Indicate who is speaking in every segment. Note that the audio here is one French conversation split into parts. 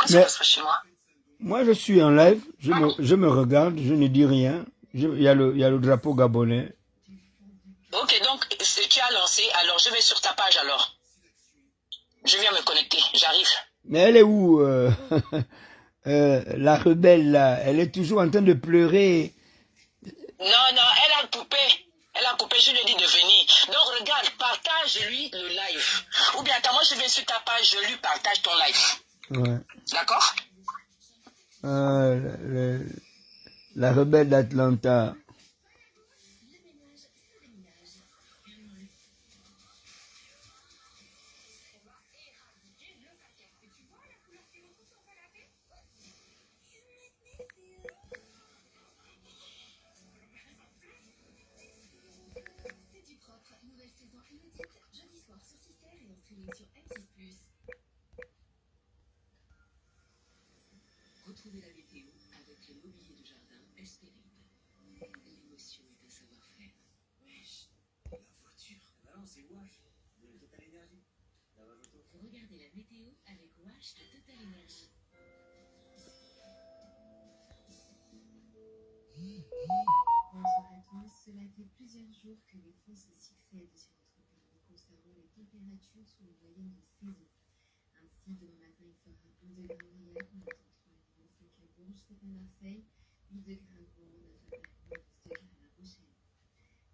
Speaker 1: Qu'est-ce qui
Speaker 2: Mais
Speaker 1: se passe chez moi?
Speaker 2: moi, je suis en live, je me regarde, je ne dis rien. Il y a le drapeau gabonais.
Speaker 1: Ok, donc tu as lancé, alors je vais sur ta page alors. Je viens me connecter, j'arrive.
Speaker 2: Mais elle est où la rebelle là? Elle est toujours en train de pleurer.
Speaker 1: Non, non, elle a coupé. Elle a coupé, je lui ai dit de venir. Donc regarde, partage-lui le live. Ou bien attends, moi je vais sur ta page, je lui partage ton live.
Speaker 2: Ouais.
Speaker 1: D'accord?
Speaker 2: La rebelle d'Atlanta.
Speaker 3: Retrouvez la météo avec le mobilier de jardin Hespéride. L'émotion est un savoir-faire. Wesh, la voiture. Ah non, c'est Wash de Total Energy. Regardez la météo avec Wash de Total Energy. Bonsoir à tous. Cela fait plusieurs jours que les fonds se succèdent sur notre pays concernant les températures sous les moyennes de saison. Ainsi, demain matin, il fera 1 degré à Aurillac, on attend 3,5 à Bourges, 7 à Marseille, 8 degrés à Rouen, 9 à Paris, 10 degrés à La Rochelle.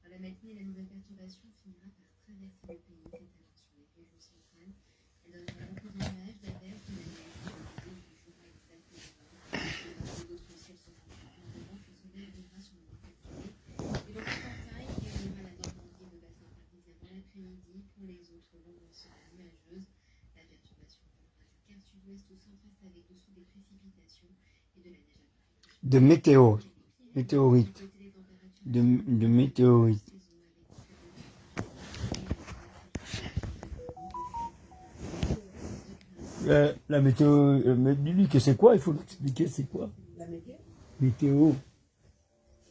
Speaker 3: Dans la matinée, la nouvelle perturbation finira par traverser le pays, s'étalant sur les régions centrales. Elle donnera beaucoup de nuages, d'averses, de la neige sur le dos du Jura et des Alpes. D'autres ciels seront couverts de vent, le soleil viendra sur le département. Et donc, Bretagne gagnera la Normandie et le bassin parisien dans l'après-midi. Pour les autres, l'ombre sera nuageuse. La perturbation viendra du quart sud-ouest au centre-est avec dessous des précipitations et de la neige à Paris.
Speaker 2: De météorite. De météorite. La météo, mais dis-lui que c'est quoi, il faut l'expliquer, c'est quoi?
Speaker 4: La météo?
Speaker 2: Météo.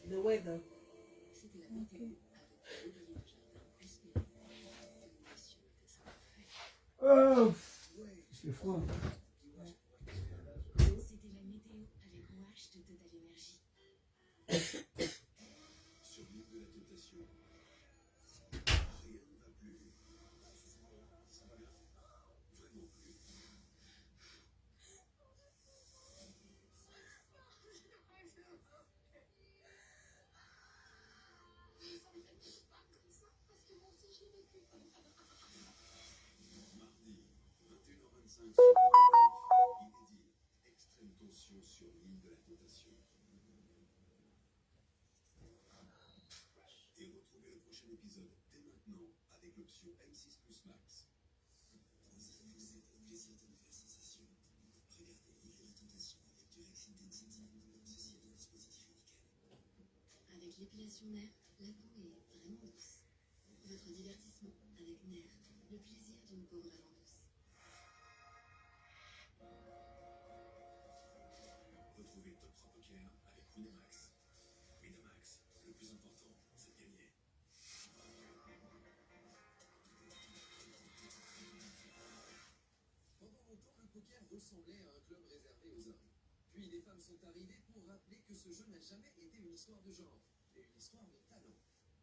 Speaker 4: Le web.
Speaker 3: C'était la météo avec le mobilier de jardin Hespéride. L'émotion est un savoir-faire.
Speaker 2: Oh, c'est froid.
Speaker 3: C'était la météo avec Wash de Total Energy.
Speaker 5: Sur l'île de la tentation, rien ne va plus. Ça va bien? Vraiment plus. Mardi, 21h25 sur inédit, extrême tension sur l'île de la tentation. Et retrouvez le prochain épisode dès maintenant avec l'option M6 Plus Max. Vous avez poussé pour le plaisir de nouvelles sensations. Regardez l'île de la tentation avec Durex Intensity. Ceci est un dispositif médical.
Speaker 3: Avec l'épilation Nair, la peau est vraiment douce. Votre divertissement avec Nair, le plaisir d'une peau vraiment douce.
Speaker 5: Retrouvez Top 3 Poker avec Winamax. Winamax, le plus important, c'est de gagner. Pendant longtemps, le poker ressemblait à un club réservé aux hommes. Puis des femmes sont arrivées pour rappeler que ce jeu n'a jamais été une histoire de genre, mais une histoire de talent.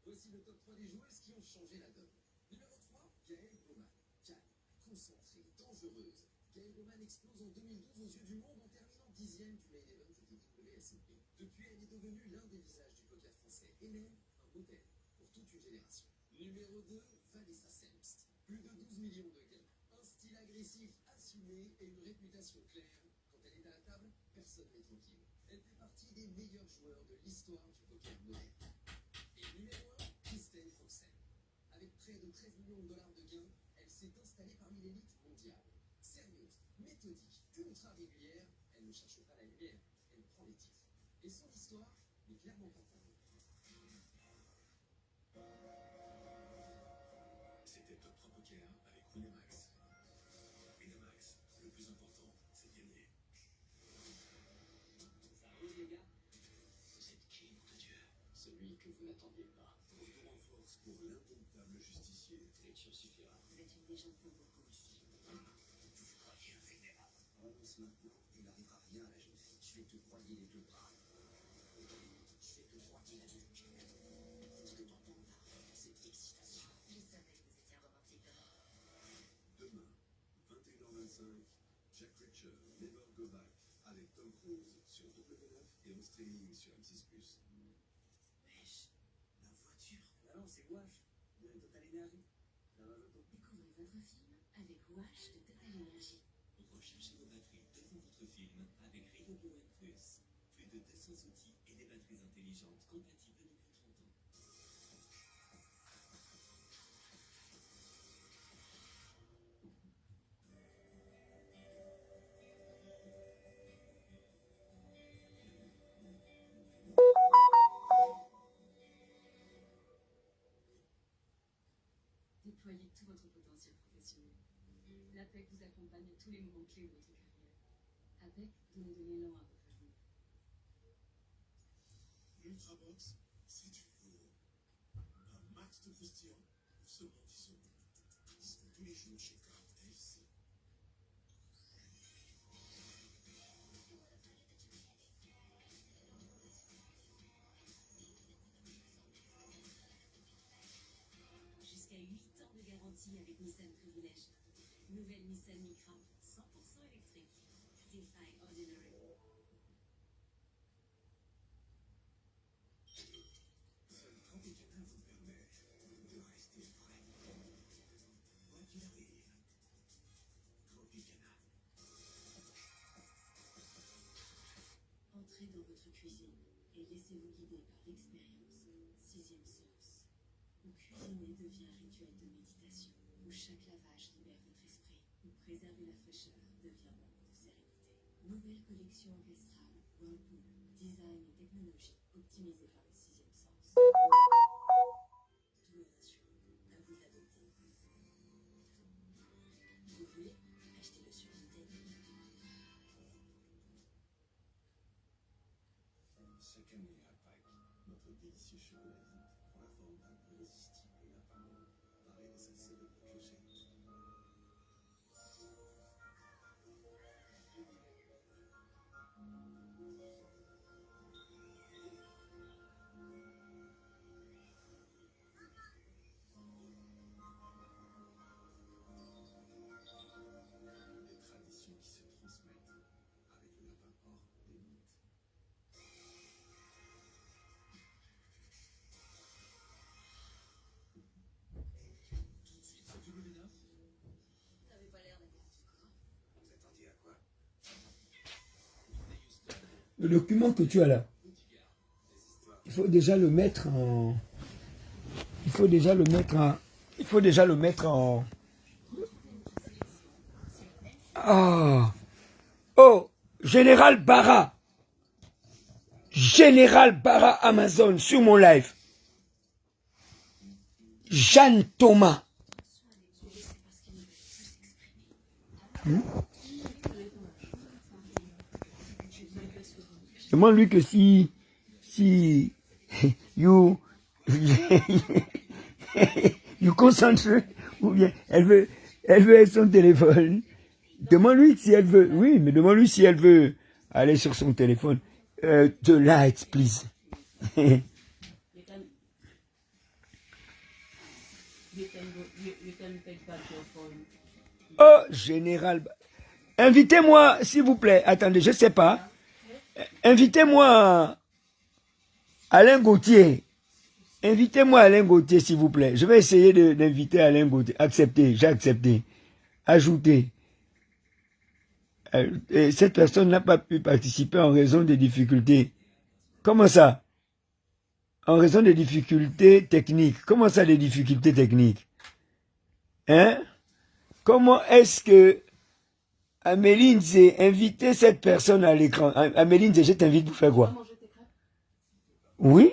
Speaker 5: Voici le top 3 des joueuses qui ont changé la donne. Numéro 3, Gaëlle Bowman. Calme, concentrée, dangereuse. Gaëlle Bowman explose en 2012 aux yeux du monde en terminant 10e du main event du WSOP. Depuis, elle est devenue l'un des visages du poker français et même un modèle pour toute une génération. Numéro 2, Vanessa Semst. Plus de 12 millions de gains. Un style agressif assumé et une réputation claire. Quand elle est à la table, personne n'est tranquille. Elle fait partie des meilleurs joueurs de l'histoire du poker moderne. Et numéro 1, Christelle Foxen. Avec près de 13 millions de dollars de gains, elle s'est installée parmi l'élite mondiale. Sérieuse, méthodique, ultra régulière, elle ne cherche pas la lumière, elle prend les titres. Et son histoire n'est clairement pas pour vous. C'était Top 3 Poker avec Winamax. Winamax, le plus important, c'est de gagner. Ça roule les gars? Vous êtes qui, nom de Dieu? Celui que vous n'attendiez pas. Retour en force pour l'indomptable justicier. Lecture suffira.
Speaker 3: Vous êtes une légende pour beaucoup ici.
Speaker 5: Vous croyez invulnérable? commence maintenant, il n'arrivera rien à la jeune fille. Je vais te broyer les deux bras. Je vais te broyer la nuque. Ce que t'entends là, c'est excitation.
Speaker 3: Je savais que vous étiez romantique.
Speaker 5: Demain, 21h25, Jack Reacher, Never Go Back, avec Tom Cruise sur W9 et en streaming sur M6+. Wesh, la voiture. Ah non, c'est Wash, de Total Energy.
Speaker 3: Découvrez votre film avec Wash de Total Energy.
Speaker 6: Rechargez vos batteries devant votre film avec Rio Blue Plus. Plus de 200 outils et des batteries intelligentes compatibles depuis 30 ans.
Speaker 3: Déployez tout votre potentiel professionnel. L'APEC vous accompagne à tous les moments clés de votre carrière. APEC, donnez de l'élan à votre avenir.
Speaker 5: Ultrabox, c'est du lourd. Un max de croustillant pour seulement 10 euros. Dispo tous les jours chez Card FC.
Speaker 3: Jusqu'à 8 ans de garantie avec Nissan Privilège. Nouvelle Nissan Micra, 100% électrique. Defy Ordinary.
Speaker 5: Seul Tropicana vous permet de rester frais. Quoi qu'il arrive, Tropicana.
Speaker 3: Entrez dans votre cuisine et laissez-vous guider par l'expérience. Sixième sens. Où cuisiner devient un rituel de méditation. Où chaque lavage libère votre esprit. Où préserver la fraîcheur devient un moment de sérénité. Nouvelle collection orchestrale Whirlpool. Design et technologie optimisées par le sixième sens. Tout est rassurant. À vous d'adopter. Vous voulez? Achetez-le sur Vinted.
Speaker 5: Chaque année à Pâques, notre délicieux chocolat prend la forme d'un irrésistible lapin, paré de sa célèbre clochette. Des traditions qui se transmettent avec le lapin or des mythes. Tout de suite sur W9.
Speaker 3: T'avais pas l'air d'un gars du corps.
Speaker 5: Vous attendiez à quoi?
Speaker 2: Le document que tu as là, il faut déjà le mettre en... Il faut déjà le mettre en... Il faut déjà le mettre en... Ah! Oh! Général Barra! Général Barra Amazon sur mon live. Jeanne Thomas. Demande-lui que si you concentre ou bien elle veut être son téléphone. Demande-lui si elle veut. Oui, mais demande-lui si elle veut aller sur son téléphone. The lights, please.
Speaker 4: You can take back your phone.
Speaker 2: Oh, général. Invitez-moi, s'il vous plaît. Attendez, je sais pas. Invitez-moi Alain Gauthier. Invitez-moi Alain Gauthier, s'il vous plaît. Je vais essayer d'inviter Alain Gauthier. Acceptez, j'ai accepté. Ajoutez. Et cette personne n'a pas pu participer en raison des difficultés. Comment ça? En raison des difficultés techniques. Comment ça, des difficultés techniques? Hein? Comment est-ce que Améline s'est invité cette personne à l'écran? Améline, je t'invite pour faire quoi? Oui?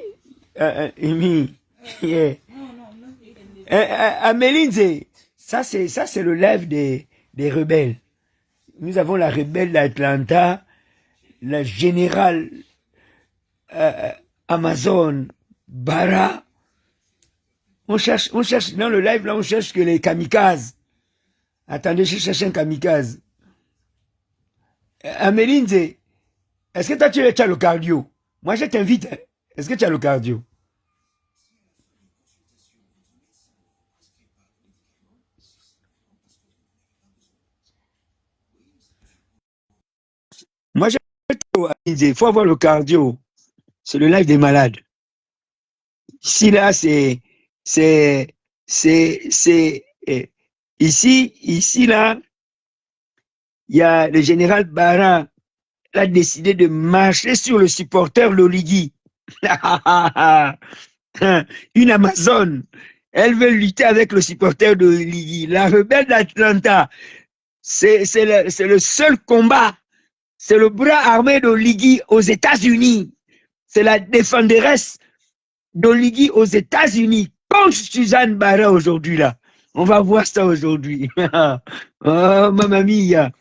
Speaker 2: Amy. Yeah. Améline, ça c'est le live des rebelles. Nous avons la rebelle d'Atlanta, la générale Amazon, Barra. On cherche dans le live là, on cherche que les kamikazes. Attendez, je cherche un kamikaze. Améline, est-ce que toi, tu as le cardio? Moi, je t'invite. Hein. Est-ce que tu as le cardio? Moi, il faut avoir le cardio. C'est le live des malades. Ici, là, ici, là, il y a le général Barra, il a décidé de marcher sur le supporter Loligui. Une Amazone. Elle veut lutter avec le supporter de Loligui. La rebelle d'Atlanta, c'est le seul combat. C'est le bras armé d'Oligui aux États-Unis. C'est la défenderesse d'Oligui aux États-Unis contre Suzanne Barra aujourd'hui là. On va voir ça aujourd'hui. Oh, mamma mia.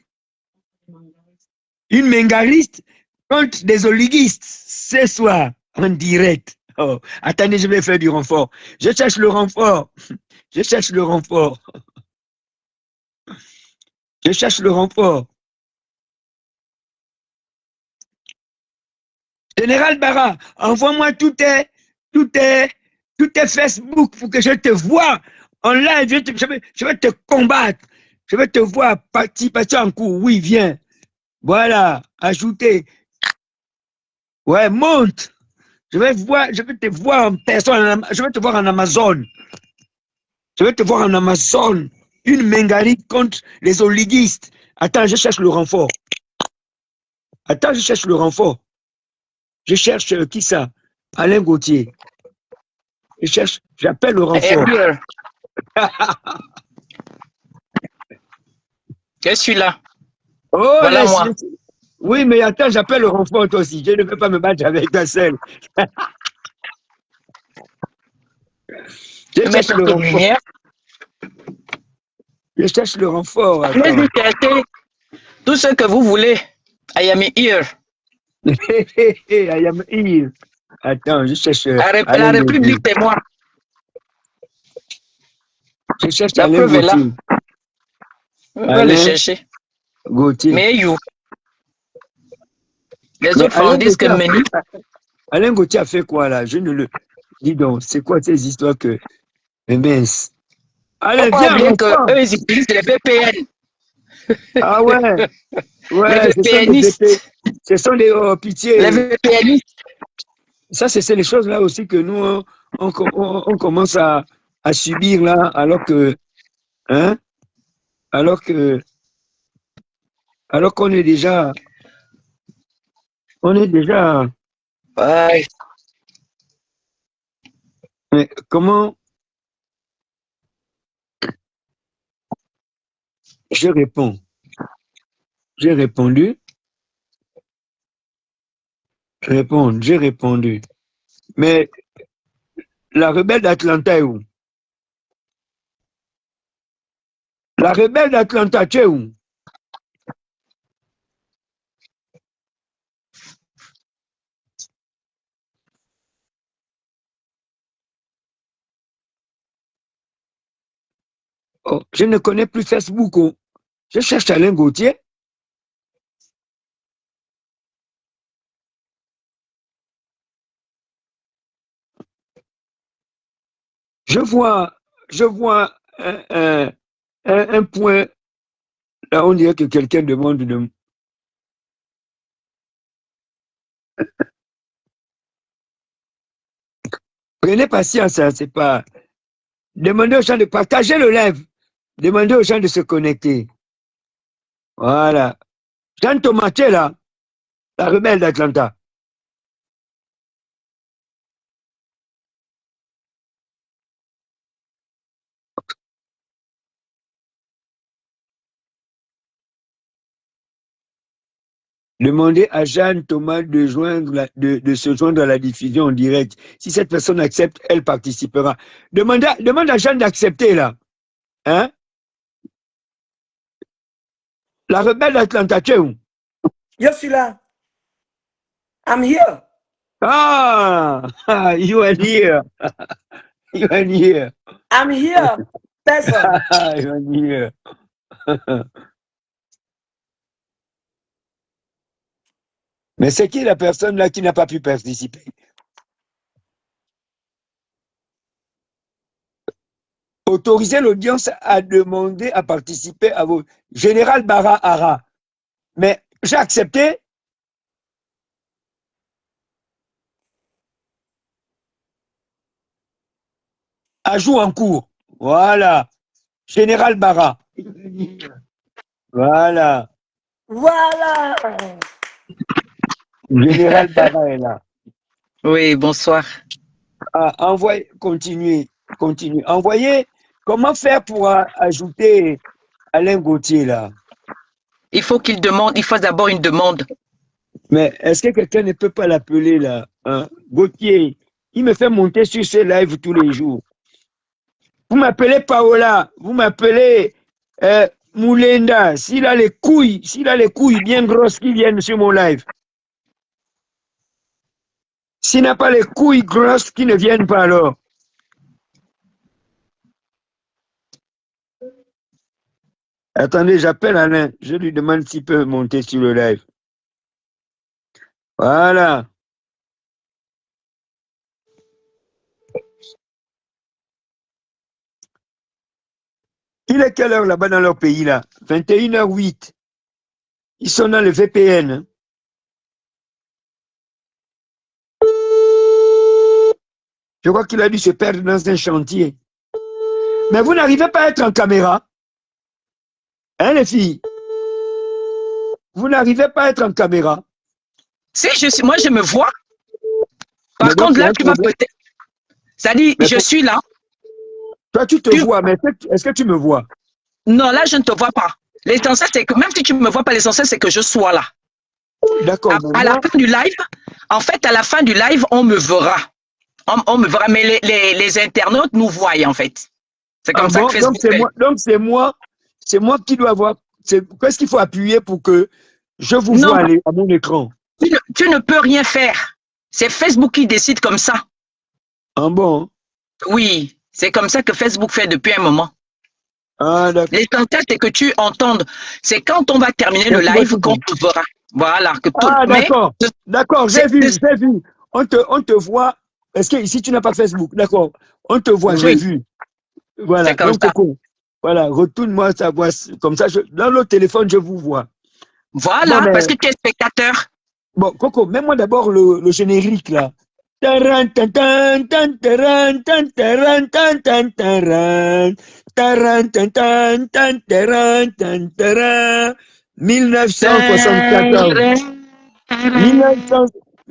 Speaker 2: Une mengariste contre des oliguistes ce soir en direct. Oh, attendez, je vais faire du renfort. Je cherche le renfort. Je cherche le renfort. Je cherche le renfort. Général Barra, envoie-moi tout tes Facebook pour que je te voie en live. Je vais te combattre. Je vais te voir partir en cours. Oui, viens. Voilà, ajouter. Ouais, monte. Je vais te voir en personne. Je vais te voir en Amazon. Je vais te voir en Amazon. Une mengarite contre les oliguistes. Attends, je cherche le renfort. Attends, je cherche le renfort. Je cherche qui ça? Alain Gauthier. J'appelle le renfort.
Speaker 1: Je suis là.
Speaker 2: Oh,
Speaker 1: Voilà moi.
Speaker 2: Oui, mais attends, j'appelle le renfort toi aussi. Je ne peux pas me battre avec ta seule. Je cherche le renfort. Je cherche le renfort.
Speaker 1: Allez-y chercher tout ce que vous voulez. I am here.
Speaker 2: I am here. Attends, je cherche.
Speaker 1: La République, c'est moi.
Speaker 2: Je cherche
Speaker 1: La
Speaker 2: Alain
Speaker 1: preuve est là.
Speaker 2: Gauthier.
Speaker 1: On va le chercher.
Speaker 2: Gauthier.
Speaker 1: Mais you. Les autres font disent que Meni.
Speaker 2: Alain Gauthier a fait quoi là? Je ne le. Dis donc, c'est quoi ces histoires que. Mais mince. Allez, viens.
Speaker 1: Bien que eux, ils utilisent les VPN.
Speaker 2: Ah ouais. Ouais,
Speaker 1: les VPNistes.
Speaker 2: Ce sont des pitiés.
Speaker 1: Les VPNistes.
Speaker 2: Ça, c'est les choses là aussi que nous, on commence à subir là, alors que. Hein? Alors qu'on est déjà. On est déjà.
Speaker 1: Ouais.
Speaker 2: Mais comment. Je réponds. J'ai répondu. J'ai répondu. Mais la rebelle d'Atlanta est où? La rebelle d'Atlanta, tu es où? Oh, je ne connais plus Facebook. Oh. Je cherche Alain Gauthier. Je vois un point. Là, on dirait que quelqu'un demande de. Prenez patience, hein, c'est pas. Demandez aux gens de partager le live. Demandez aux gens de se connecter. Voilà. Jean Tomaté, là, la rebelle d'Atlanta. Demandez à Jeanne Thomas de se joindre à la diffusion en direct. Si cette personne accepte, elle participera. Demande à Jeanne d'accepter, là. Hein? La rebelle d'Atlanta, tu es où?
Speaker 7: Je suis là. I'm here.
Speaker 2: Ah, you are here. You are here.
Speaker 7: I'm here. Person.
Speaker 2: You are here. Mais c'est qui la personne là qui n'a pas pu participer? Autoriser l'audience à demander à participer à vos... Général Bara Ara. Mais j'ai accepté. Ajout en cours. Voilà. Général Bara. Voilà.
Speaker 7: Voilà.
Speaker 2: Général Bara est là.
Speaker 1: Oui, bonsoir.
Speaker 2: Ah, envoyez, continuez. Envoyez. Comment faire pour ajouter Alain Gauthier là?
Speaker 1: Il faut qu'il demande, il faut d'abord une demande.
Speaker 2: Mais est-ce que quelqu'un ne peut pas l'appeler là, hein? Gauthier, il me fait monter sur ce live tous les jours. Vous m'appelez Paola, vous m'appelez Moulenda, s'il a les couilles bien grosses qui viennent sur mon live. S'il n'a pas les couilles grosses qui ne viennent pas alors. Attendez, j'appelle Alain, je lui demande s'il peut monter sur le live. Voilà. Il est quelle heure là-bas dans leur pays là? 21h08. Ils sont dans le VPN. Hein? Je crois qu'il a dû se perdre dans un chantier. Mais vous n'arrivez pas à être en caméra. Hein les filles? Vous n'arrivez pas à être en caméra.
Speaker 1: Si, moi, je me vois. Par
Speaker 2: Mais donc,
Speaker 1: contre,
Speaker 2: il y a
Speaker 1: là,
Speaker 2: un
Speaker 1: tu vas
Speaker 2: problème.
Speaker 1: peut-être. Ça dit,
Speaker 2: Mais
Speaker 1: je suis là.
Speaker 2: toi, tu te vois, mais est-ce que tu me vois?
Speaker 1: Non, là, je ne te vois pas. L'essentiel, c'est que même si tu ne me vois pas, l'essentiel, c'est que je sois là.
Speaker 2: D'accord.
Speaker 1: À la fin du live, en fait, à la fin du live, on me verra. On me verra, mais les internautes nous voient, en fait. C'est comme ça que Facebook fait.
Speaker 2: Donc, c'est moi qui dois voir. Qu'est-ce qu'il faut appuyer pour que je vous
Speaker 1: Non,
Speaker 2: vois à mon écran?
Speaker 1: tu ne peux rien faire. C'est Facebook qui décide comme ça.
Speaker 2: Ah bon?
Speaker 1: Oui, c'est comme ça que Facebook fait depuis un moment.
Speaker 2: Ah, d'accord.
Speaker 1: L'essentiel, c'est que tu entendes. C'est quand on va terminer le live qu'on te verra. Voilà.
Speaker 2: Ah, d'accord. D'accord, j'ai vu. On te voit. Est-ce que ici, tu n'as pas Facebook? D'accord. On te voit, j'ai vu. Voilà.
Speaker 1: C'est comme
Speaker 2: Donc,
Speaker 1: ça.
Speaker 2: Coco, voilà, retourne-moi sa voix. Comme ça, dans le téléphone, je vous vois.
Speaker 1: Voilà,
Speaker 2: Bon, mais,
Speaker 1: parce que tu es spectateur.
Speaker 2: bon, Coco, mets-moi d'abord le générique, là.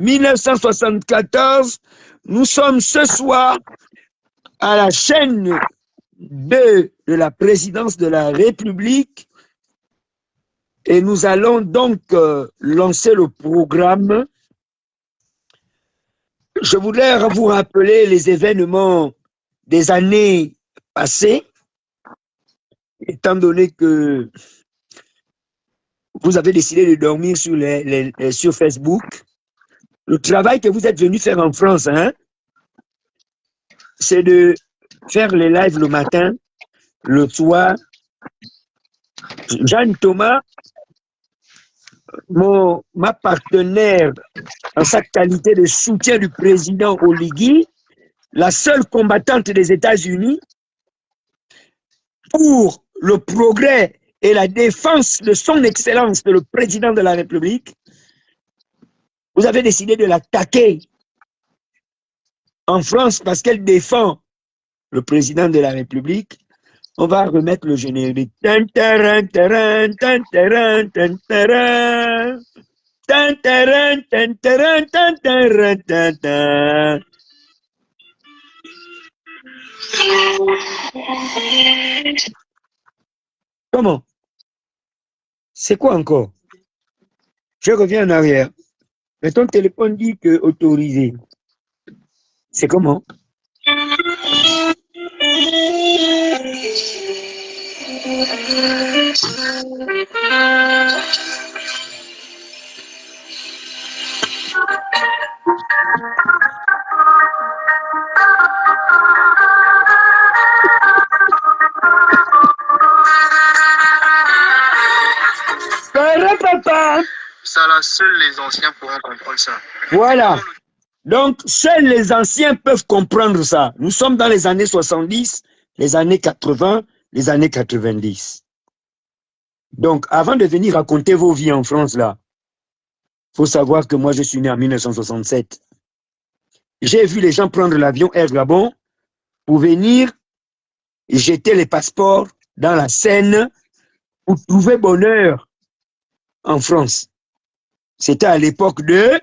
Speaker 2: 1974, nous sommes ce soir à la chaîne 2 de la présidence de la République et nous allons donc lancer le programme. Je voudrais vous rappeler les événements des années passées, étant donné que vous avez décidé de dormir sur Facebook. Le travail que vous êtes venu faire en France, hein, c'est de faire les lives le matin, le soir. Jeanne Thomas, ma partenaire en sa qualité de soutien du président Oligui, la seule combattante des États-Unis pour le progrès et la défense de son excellence, le président de la République, vous avez décidé de l'attaquer en France parce qu'elle défend le président de la République. On va remettre le générique. Comment? C'est quoi encore? Je reviens en arrière. Mais ton téléphone dit que autorisé. C'est comment? Papa,
Speaker 5: Ça, là, seuls les anciens pourront comprendre ça.
Speaker 2: Voilà. Donc, seuls les anciens peuvent comprendre ça. Nous sommes dans les années 70, les années 80, les années 90. Donc, avant de venir raconter vos vies en France, là, faut savoir que moi, je suis né en 1967. J'ai vu les gens prendre l'avion Air Gabon pour venir jeter les passeports dans la Seine pour trouver bonheur en France. C'était à l'époque de...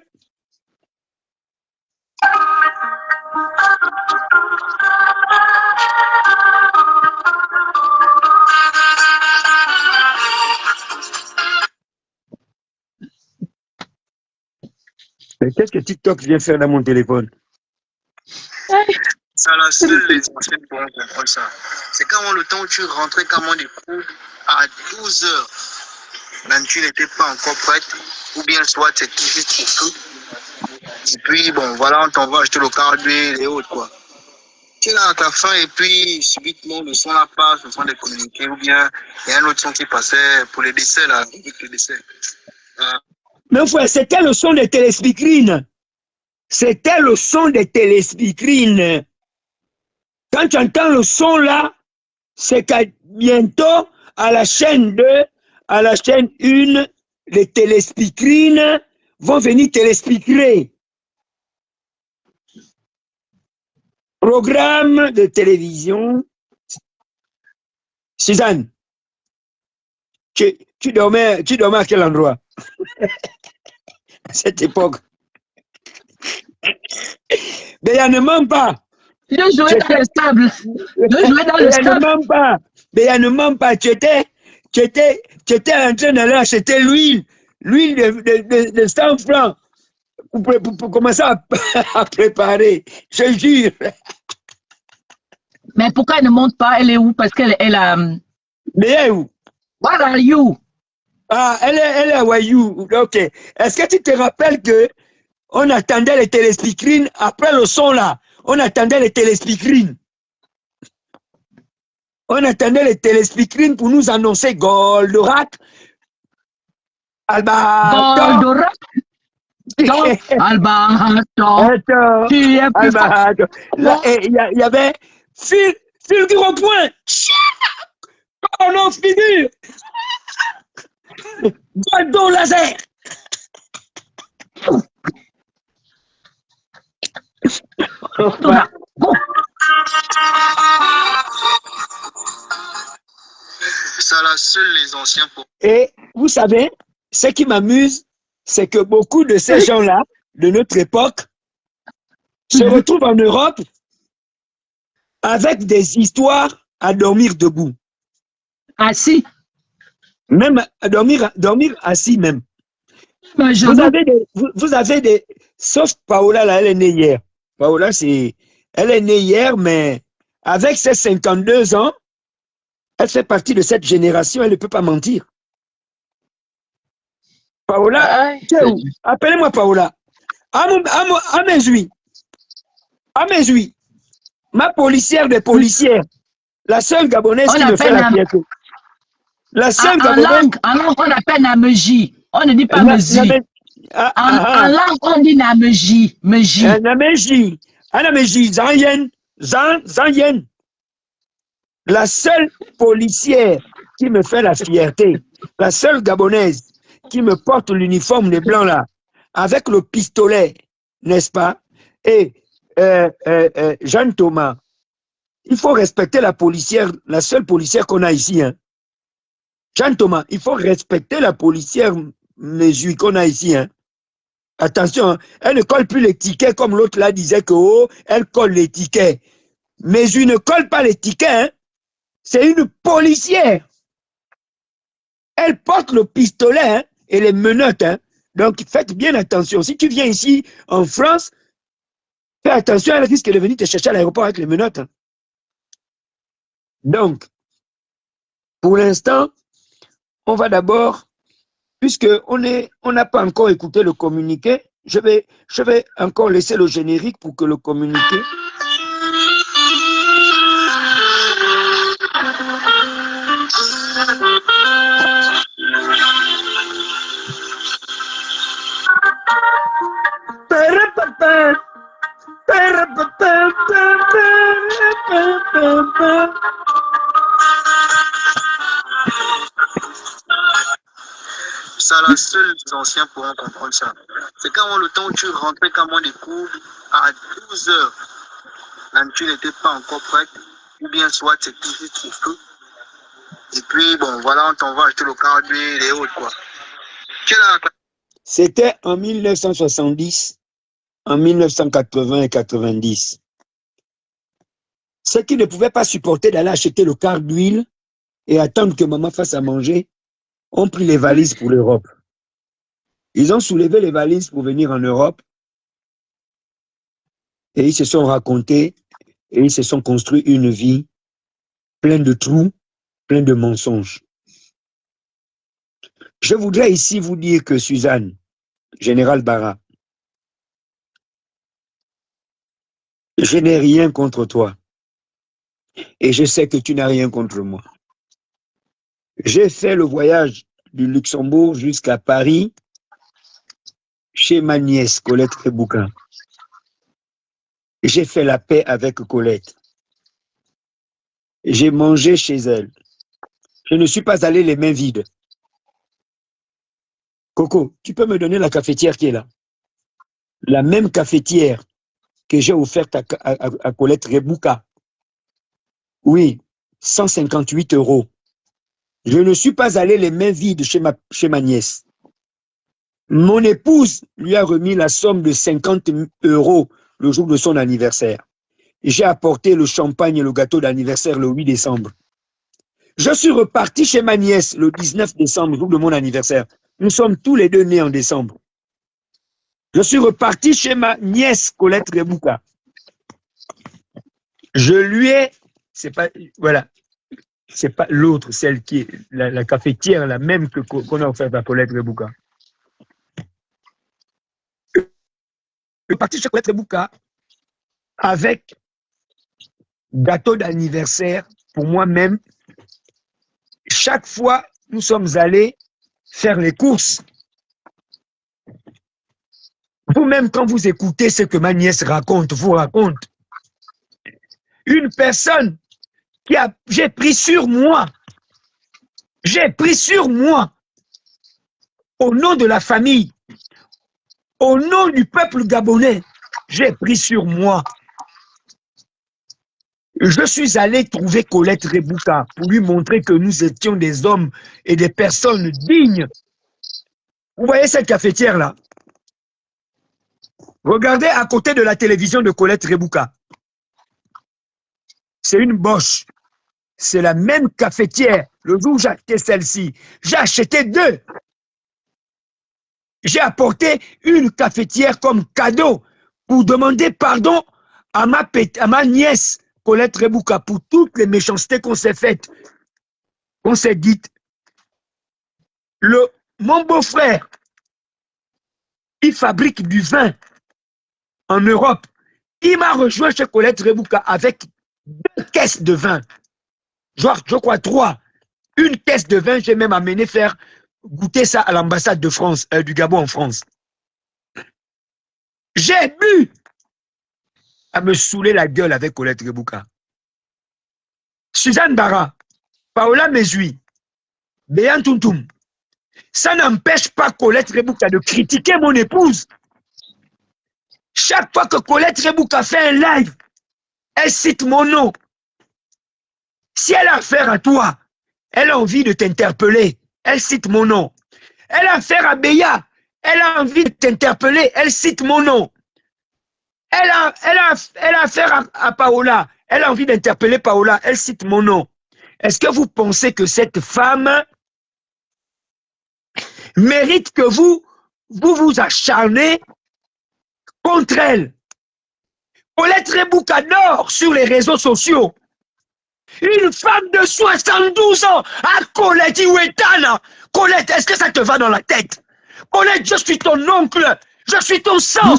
Speaker 2: Mais qu'est-ce que TikTok vient faire dans mon téléphone?
Speaker 5: Ça, là, seuls les anciens pourront comprendre ça. C'est quand le temps où tu rentrais quand on des cours à 12 heures. Là, tu n'étais pas encore prête. Ou bien soit c'est tout juste tout. Et puis, bon, voilà, on t'envoie acheter le quart d'huile et autres, quoi. Tu es là à ta fin et puis, subitement, le son là passe, le son des communiqués, ou bien il y a un autre son qui passait pour les décès, là, avec les décès.
Speaker 2: Mais frère, c'était le son des téléspeakerines. C'était le son des téléspeakerines. Quand tu entends le son là, c'est qu'à bientôt, à la chaîne 2, à la chaîne 1, les téléspeakerines vont venir téléspeakerer. Programme de télévision. Suzanne, tu dormais à quel endroit à cette époque? Mais il ne ment pas.
Speaker 1: Je jouais dans le stable. Je jouais dans le
Speaker 2: Il ne
Speaker 1: stable.
Speaker 2: ment pas. Mais il ne ment pas. Tu étais en train d'aller acheter l'huile de 100 francs pour commencer à préparer. Je jure.
Speaker 1: Mais pourquoi elle ne monte pas? Elle est où? Parce qu'elle a...
Speaker 2: Mais elle est où?
Speaker 1: What are you?
Speaker 2: Ah, elle est à Wayou. Ok. Est-ce que tu te rappelles que on attendait les téléspeakerines après le son là? On attendait les téléspeakerines. On attendait les téléspeakerines pour nous annoncer Goldorak, Albahato.
Speaker 1: Goldorak. Albahato. Tu es plus fort.
Speaker 2: Albahato. Là, il y avait Fulgure au point. Oh non, figure. Goldo laser.
Speaker 5: Ça, là, seuls les anciens pourront.
Speaker 2: Et vous savez, ce qui m'amuse, c'est que beaucoup de ces gens-là, de notre époque, se retrouvent en Europe avec des histoires à dormir debout.
Speaker 1: Assis.
Speaker 2: Même à dormir assis même.
Speaker 1: Mais je
Speaker 2: Vous avez des... Sauf Paola, là, elle est née hier. Paola, elle est née hier, mais avec ses 52 ans, elle fait partie de cette génération, elle ne peut pas mentir. Paola, tu es où? Appelez-moi Paola. À mes yeux, ma policière des policières, la seule Gabonaise qui me fait la fierté. La seule Gabonaise...
Speaker 1: En langue, on appelle Nameji. On ne dit pas Meji. En langue, on dit Nameji. Meji.
Speaker 2: Nameji. Nameji. Zanyen. Zanyen. La seule policière qui me fait la fierté, la seule Gabonaise qui me porte l'uniforme des Blancs là, avec le pistolet, n'est-ce pas? Et Jeanne Thomas, il faut respecter la policière, la seule policière qu'on a ici. Hein. Jeanne Thomas, il faut respecter la policière Méjui qu'on a ici. Hein. Attention, hein, elle ne colle plus les tickets comme l'autre là disait que oh, elle colle les tickets. Méjui ne colle pas les tickets. Hein. C'est une policière. Elle porte le pistolet hein, et les menottes. Hein. Donc faites bien attention. Si tu viens ici en France, fais attention, elle risque de venir te chercher à l'aéroport avec les menottes. Hein. Donc, pour l'instant, on va d'abord, puisque on n'a pas encore écouté le communiqué, je vais encore laisser le générique pour que le communiqué...
Speaker 8: Ça, là, seuls les anciens pourront comprendre ça. C'est quand le temps où tu rentrais comme on des cours à 12 heures, la nature n'était pas encore prête, ou bien soit c'est toujours trop feu. Et puis, bon, voilà, on t'envoie acheter le car d'huile et autres, quoi.
Speaker 2: C'était en 1970, en 1980 et 90. Ceux qui ne pouvaient pas supporter d'aller acheter le car d'huile et attendre que maman fasse à manger, ont pris les valises pour l'Europe. Ils ont soulevé les valises pour venir en Europe et ils se sont racontés et ils se sont construits une vie pleine de trous, pleine de mensonges. Je voudrais ici vous dire que Suzanne, Général Barra, je n'ai rien contre toi et je sais que tu n'as rien contre moi. J'ai fait le voyage du Luxembourg jusqu'à Paris chez ma nièce Colette Rebouka. J'ai fait la paix avec Colette. J'ai mangé chez elle. Je ne suis pas allé les mains vides. Coco, tu peux me donner la cafetière qui est là? La même cafetière que j'ai offerte à Colette Rebouka. Oui, 158 €. Je ne suis pas allé les mains vides chez ma nièce. Mon épouse lui a remis la somme de 50 € le jour de son anniversaire. J'ai apporté le champagne et le gâteau d'anniversaire le 8 décembre. Je suis reparti chez ma nièce le 19 décembre, jour de mon anniversaire. Nous sommes tous les deux nés en décembre. Je suis reparti chez ma nièce Colette Rebouka. Je lui ai... C'est pas... Voilà. C'est pas l'autre, celle qui est la cafetière, la même qu'on a offerte à Colette Rebouka. Je suis parti chez Colette Rebouka avec gâteau d'anniversaire pour moi-même. Chaque fois, nous sommes allés faire les courses. Vous-même, quand vous écoutez ce que ma nièce raconte, vous raconte. Une personne qui a... J'ai pris sur moi. J'ai pris sur moi. Au nom de la famille. Au nom du peuple gabonais. J'ai pris sur moi. Je suis allé trouver Colette Rebouka pour lui montrer que nous étions des hommes et des personnes dignes. Vous voyez cette cafetière-là? Regardez à côté de la télévision de Colette Rebouka. C'est une Bosch. C'est la même cafetière. Le jour où j'ai acheté celle-ci, j'ai acheté deux. J'ai apporté une cafetière comme cadeau pour demander pardon à ma nièce Colette Rebouka pour toutes les méchancetés qu'on s'est faites, qu'on s'est dites. Mon beau-frère, il fabrique du vin en Europe. Il m'a rejoint chez Colette Rebouka avec 2 caisses de vin. Je crois 3. Une caisse de vin, j'ai même amené faire goûter ça à l'ambassade de France, du Gabon en France. J'ai bu à me saouler la gueule avec Colette Rebouka. Suzanne Barra, Paola Mezui, Béan Tuntum. Ça n'empêche pas Colette Rebouka de critiquer mon épouse. Chaque fois que Colette Rebouka fait un live, elle cite mon nom. Si elle a affaire à toi, elle a envie de t'interpeller, elle cite mon nom. Elle a affaire à Béa, elle a envie de t'interpeller, elle cite mon nom. Elle a affaire à Paola, elle a envie d'interpeller Paola, elle cite mon nom. Est-ce que vous pensez que cette femme mérite que vous acharnez contre elle? Colette Rebouka dort sur les réseaux sociaux. Une femme de 72 ans, Colette Iwetana. Colette, est-ce que ça te va dans la tête? Colette, je suis ton oncle, je suis ton sang.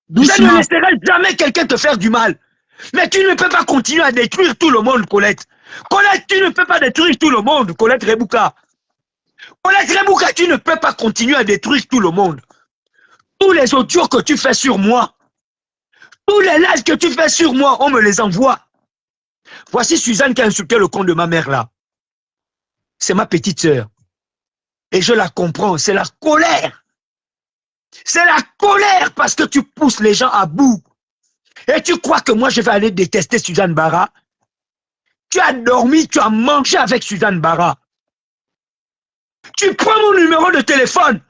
Speaker 7: Doucement.
Speaker 2: Je ne laisserai jamais quelqu'un te faire du mal. Mais tu ne peux pas continuer à détruire tout le monde, Colette. Colette, tu ne peux pas détruire tout le monde, Colette Rebouka. Colette Rebouka, tu ne peux pas continuer à détruire tout le monde. Tous les audios que tu fais sur moi, tous les lives que tu fais sur moi, on me les envoie. Voici Suzanne qui a insulté le compte de ma mère là. C'est ma petite sœur. Et je la comprends, c'est la colère. C'est la colère parce que tu pousses les gens à bout. Et tu crois que moi je vais aller détester Suzanne Bara? Tu as dormi, tu as mangé avec Suzanne Bara. Tu prends mon numéro de téléphone,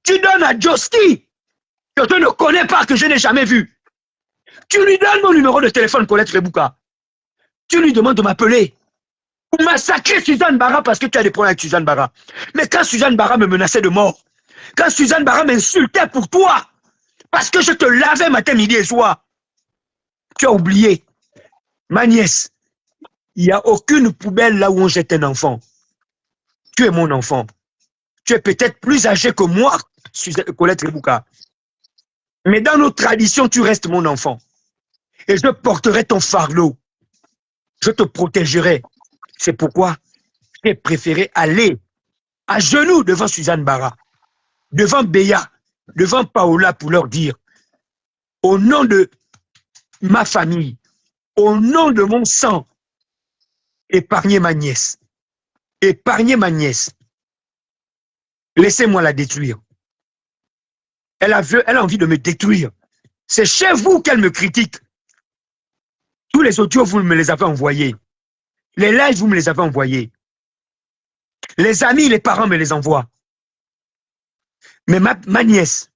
Speaker 2: tu donnes à Joski, que je ne connais pas, que je n'ai jamais vu. Tu lui donnes mon numéro de téléphone, Colette Rebouka. Tu lui demandes de m'appeler pour massacrer Suzanne Bara parce que tu as des problèmes avec Suzanne Bara. Mais quand Suzanne Bara me menaçait de mort, quand Suzanne Bara m'insultait pour toi, parce que je te lavais matin, midi et soir, tu as oublié. Ma nièce, il n'y a aucune poubelle là où on jette un enfant. Tu es mon enfant. Tu es peut-être plus âgé que moi, Colette Rebouka. Mais dans nos traditions, tu restes mon enfant. Et je porterai ton fardeau. Je te protégerai. C'est pourquoi j'ai préféré aller à genoux devant Suzanne Bara, devant Béa, devant Paola pour leur dire, au nom de ma famille, au nom de mon sang, épargnez ma nièce. Épargnez ma nièce. Laissez-moi la détruire. Elle a envie de me détruire. C'est chez vous qu'elle me critique. Tous les audios, vous me les avez envoyés. Les lives, vous me les avez envoyés. Les amis, les parents me les envoient. Mais ma nièce,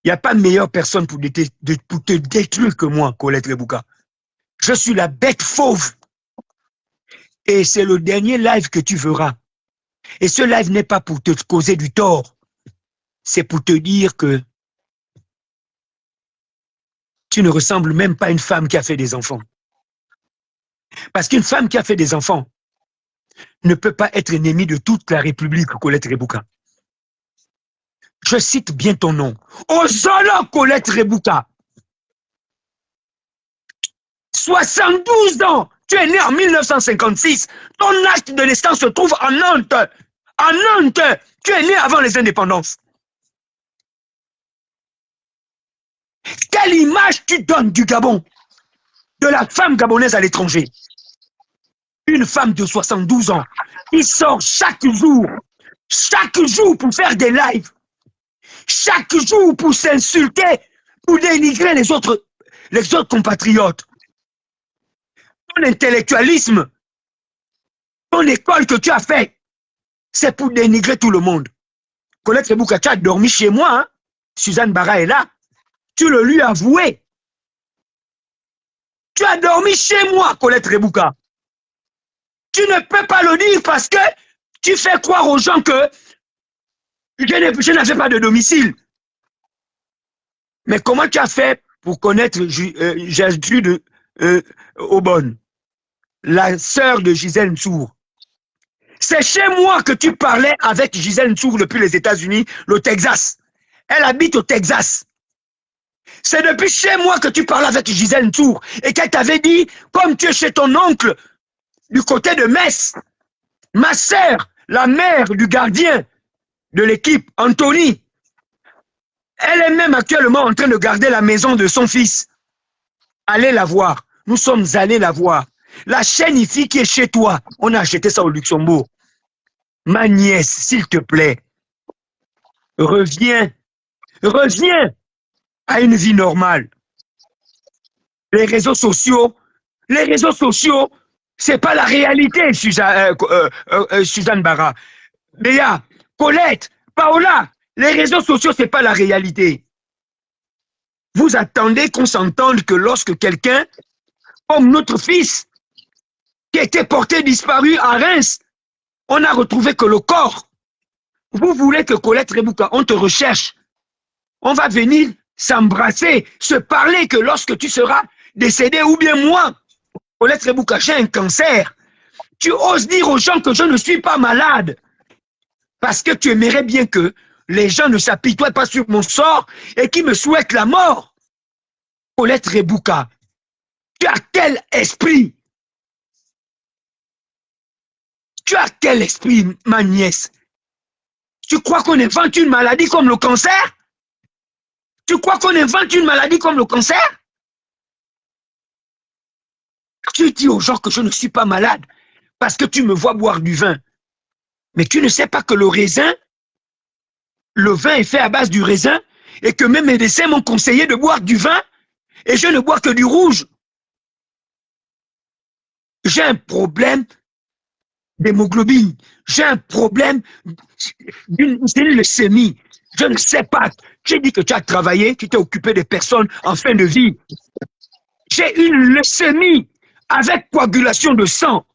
Speaker 2: il n'y a pas meilleure personne pour te détruire que moi, Colette Rebouka. Je suis la bête fauve. Et c'est le dernier live que tu verras. Et ce live n'est pas pour te causer du tort. C'est pour te dire que tu ne ressembles même pas à une femme qui a fait des enfants. Parce qu'une femme qui a fait des enfants ne peut pas être ennemie de toute la République, Colette Rebouka. Je cite bien ton nom. Ozolo Colette Rebouka. 72 ans. Tu es né en 1956. Ton acte de naissance se trouve en Nantes. En Nantes. Tu es né avant les indépendances. Quelle image tu donnes du Gabon? De la femme gabonaise à l'étranger? Une femme de 72 ans qui sort chaque jour pour faire des lives, chaque jour pour s'insulter, pour dénigrer les autres compatriotes. Ton intellectualisme, ton école que tu as fait, c'est pour dénigrer tout le monde. Colette Rebouka, tu as dormi chez moi, hein? Suzanne Bara est là. Tu le lui as avoué. Tu as dormi chez moi, Colette Rebouka. Tu ne peux pas le dire parce que tu fais croire aux gens que je n'avais pas de domicile. Mais comment tu as fait pour connaître Gertrude Aubonne, la sœur de Gisèle Nsour? C'est chez moi que tu parlais avec Gisèle Nsour depuis les États-Unis, le Texas. Elle habite au Texas. C'est depuis chez moi que tu parlais avec Gisèle Nsour et qu'elle t'avait dit, comme tu es chez ton oncle du côté de Metz, ma sœur, la mère du gardien de l'équipe, Anthony, elle est même actuellement en train de garder la maison de son fils. Allez la voir. Nous sommes allés la voir. La chaîne IFI qui est chez toi, on a acheté ça au Luxembourg. Ma nièce, s'il te plaît, reviens à une vie normale. Les réseaux sociaux, c'est pas la réalité, Suzanne Bara. Béa, Colette, Paola, les réseaux sociaux, c'est pas la réalité. Vous attendez qu'on s'entende que lorsque quelqu'un, comme notre fils, qui était porté disparu à Reims, on n'a retrouvé que le corps. Vous voulez que Colette Rebouka, on te recherche. On va venir s'embrasser, se parler que lorsque tu seras décédé, ou bien moi, Colette Rebouka, j'ai un cancer. Tu oses dire aux gens que je ne suis pas malade. Parce que tu aimerais bien que les gens ne s'apitoient pas sur mon sort et qui me souhaitent la mort. Colette Rebouka, tu as quel esprit? Tu as quel esprit, ma nièce? Tu crois qu'on invente une maladie comme le cancer? Tu crois qu'on invente une maladie comme le cancer? Tu dis aux gens que je ne suis pas malade parce que tu me vois boire du vin. Mais tu ne sais pas que le vin est fait à base du raisin et que mes médecins m'ont conseillé de boire du vin et je ne bois que du rouge. J'ai un problème d'hémoglobine. J'ai un problème d'une leucémie. Je ne sais pas. J'ai dit que tu as travaillé, tu t'es occupé des personnes en fin de vie. J'ai une leucémie avec coagulation de sang.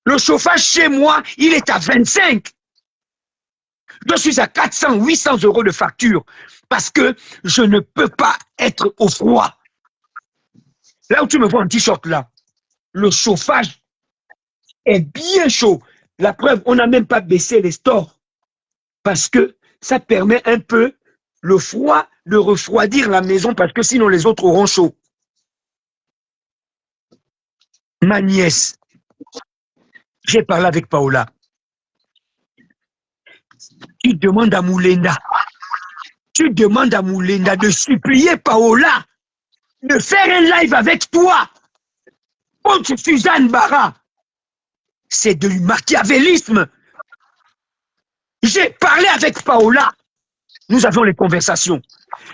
Speaker 2: Le chauffage chez moi, il est à 25. Je suis à 400, 800 € de facture parce que je ne peux pas être au froid. Là où tu me vois en t-shirt là, le chauffage est bien chaud. La preuve, on n'a même pas baissé les stores parce que ça permet un peu le froid de refroidir la maison parce que sinon les autres auront chaud. Ma nièce, j'ai parlé avec Paola. Tu demandes à Moulenda de supplier Paola de faire un live avec toi contre Suzanne Bara. C'est du machiavélisme. J'ai parlé avec Paola. Nous avons les conversations.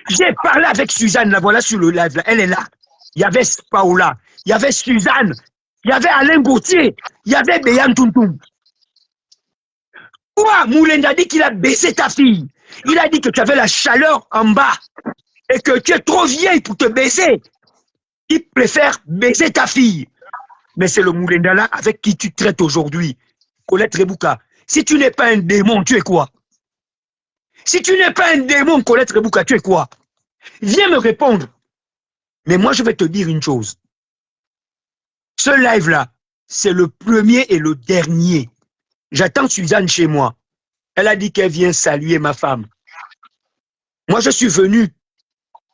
Speaker 2: J'ai parlé avec Suzanne, la voilà sur le live, là. Elle est là. Il y avait Paola, il y avait Suzanne, il y avait Alain Gauthier, il y avait Béyan Tountoum. Toi, Moulenda dit qu'il a baissé ta fille. Il a dit que tu avais la chaleur en bas et que tu es trop vieille pour te baiser. Il préfère baiser ta fille. Mais c'est le Moulenda là avec qui tu traites aujourd'hui. Colette Rebouka. Si tu n'es pas un démon, tu es quoi? Si tu n'es pas un démon, Colette Rebouka, tu es quoi? Viens me répondre. Mais moi, je vais te dire une chose. Ce live-là, c'est le premier et le dernier. J'attends Suzanne chez moi. Elle a dit qu'elle vient saluer ma femme. Moi, je suis venu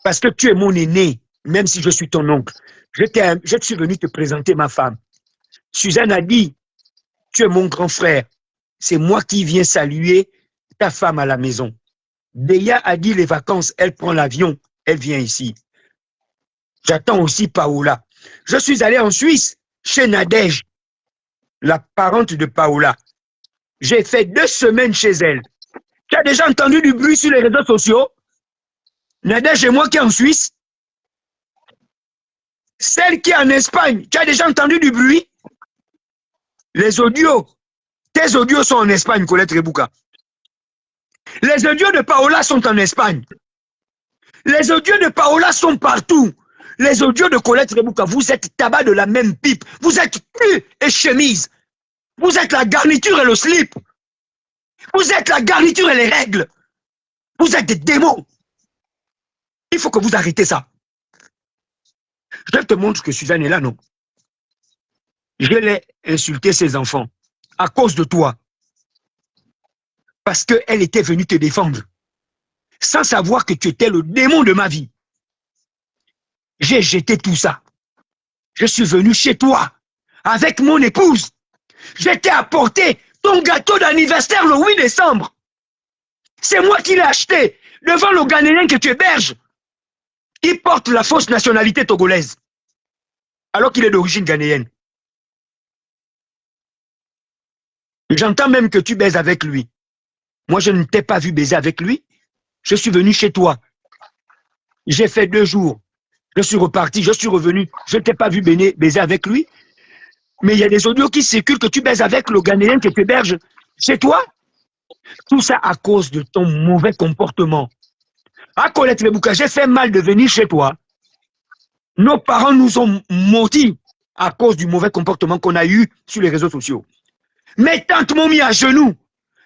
Speaker 2: parce que tu es mon aîné, même si je suis ton oncle. Je suis venu te présenter ma femme. Suzanne a dit, tu es mon grand frère. C'est moi qui viens saluer ta femme à la maison. Béa a dit les vacances, elle prend l'avion, elle vient ici. J'attends aussi Paola. Je suis allé en Suisse, chez Nadège, la parente de Paola. J'ai fait 2 semaines chez elle. Tu as déjà entendu du bruit sur les réseaux sociaux? Nadège et moi qui est en Suisse. Celle qui est en Espagne, tu as déjà entendu du bruit? Les audios, tes audios sont en Espagne, Colette Rebouka. Les audios de Paola sont en Espagne. Les audios de Paola sont partout. Les audios de Colette Rebouka, vous êtes tabac de la même pipe. Vous êtes cul et chemise. Vous êtes la garniture et le slip. Vous êtes la garniture et les règles. Vous êtes des démons. Il faut que vous arrêtez ça. Je te montre que Suzanne est là, non? Je l'ai insulté ses enfants à cause de toi. Parce qu'elle était venue te défendre. Sans savoir que tu étais le démon de ma vie. J'ai jeté tout ça. Je suis venu chez toi avec mon épouse. Je t'ai apporté ton gâteau d'anniversaire le 8 décembre. C'est moi qui l'ai acheté devant le Ghanéen que tu héberges. Il porte la fausse nationalité togolaise. Alors qu'il est d'origine ghanéenne. J'entends même que tu baises avec lui. Moi, je ne t'ai pas vu baiser avec lui. Je suis venu chez toi. J'ai fait 2 jours. Je suis reparti, je suis revenu. Je ne t'ai pas vu baiser avec lui. Mais il y a des audios qui circulent que tu baises avec le Ghanéen que tu héberges chez toi. Tout ça à cause de ton mauvais comportement. À Colette Rebouka, j'ai fait mal de venir chez toi. Nos parents nous ont maudits à cause du mauvais comportement qu'on a eu sur les réseaux sociaux. Mes tantes m'ont mis à genoux.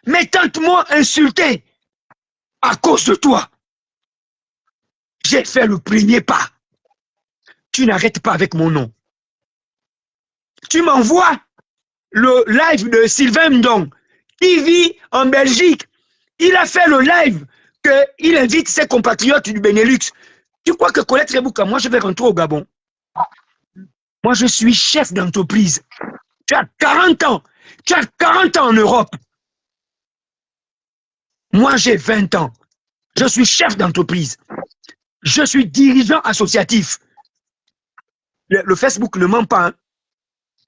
Speaker 2: Mes tantes m'ont insulté à cause de toi. J'ai fait le premier pas. Tu n'arrêtes pas avec mon nom. Tu m'envoies le live de Sylvain Ndong qui vit en Belgique. Il a fait le live qu'il invite ses compatriotes du Benelux. Tu crois que Colette Rebouka, moi je vais rentrer au Gabon? Moi je suis chef d'entreprise. Tu as 40 ans. Tu as 40 ans en Europe. Moi j'ai 20 ans. Je suis chef d'entreprise. Je suis dirigeant associatif. Le Facebook ne ment pas. Hein.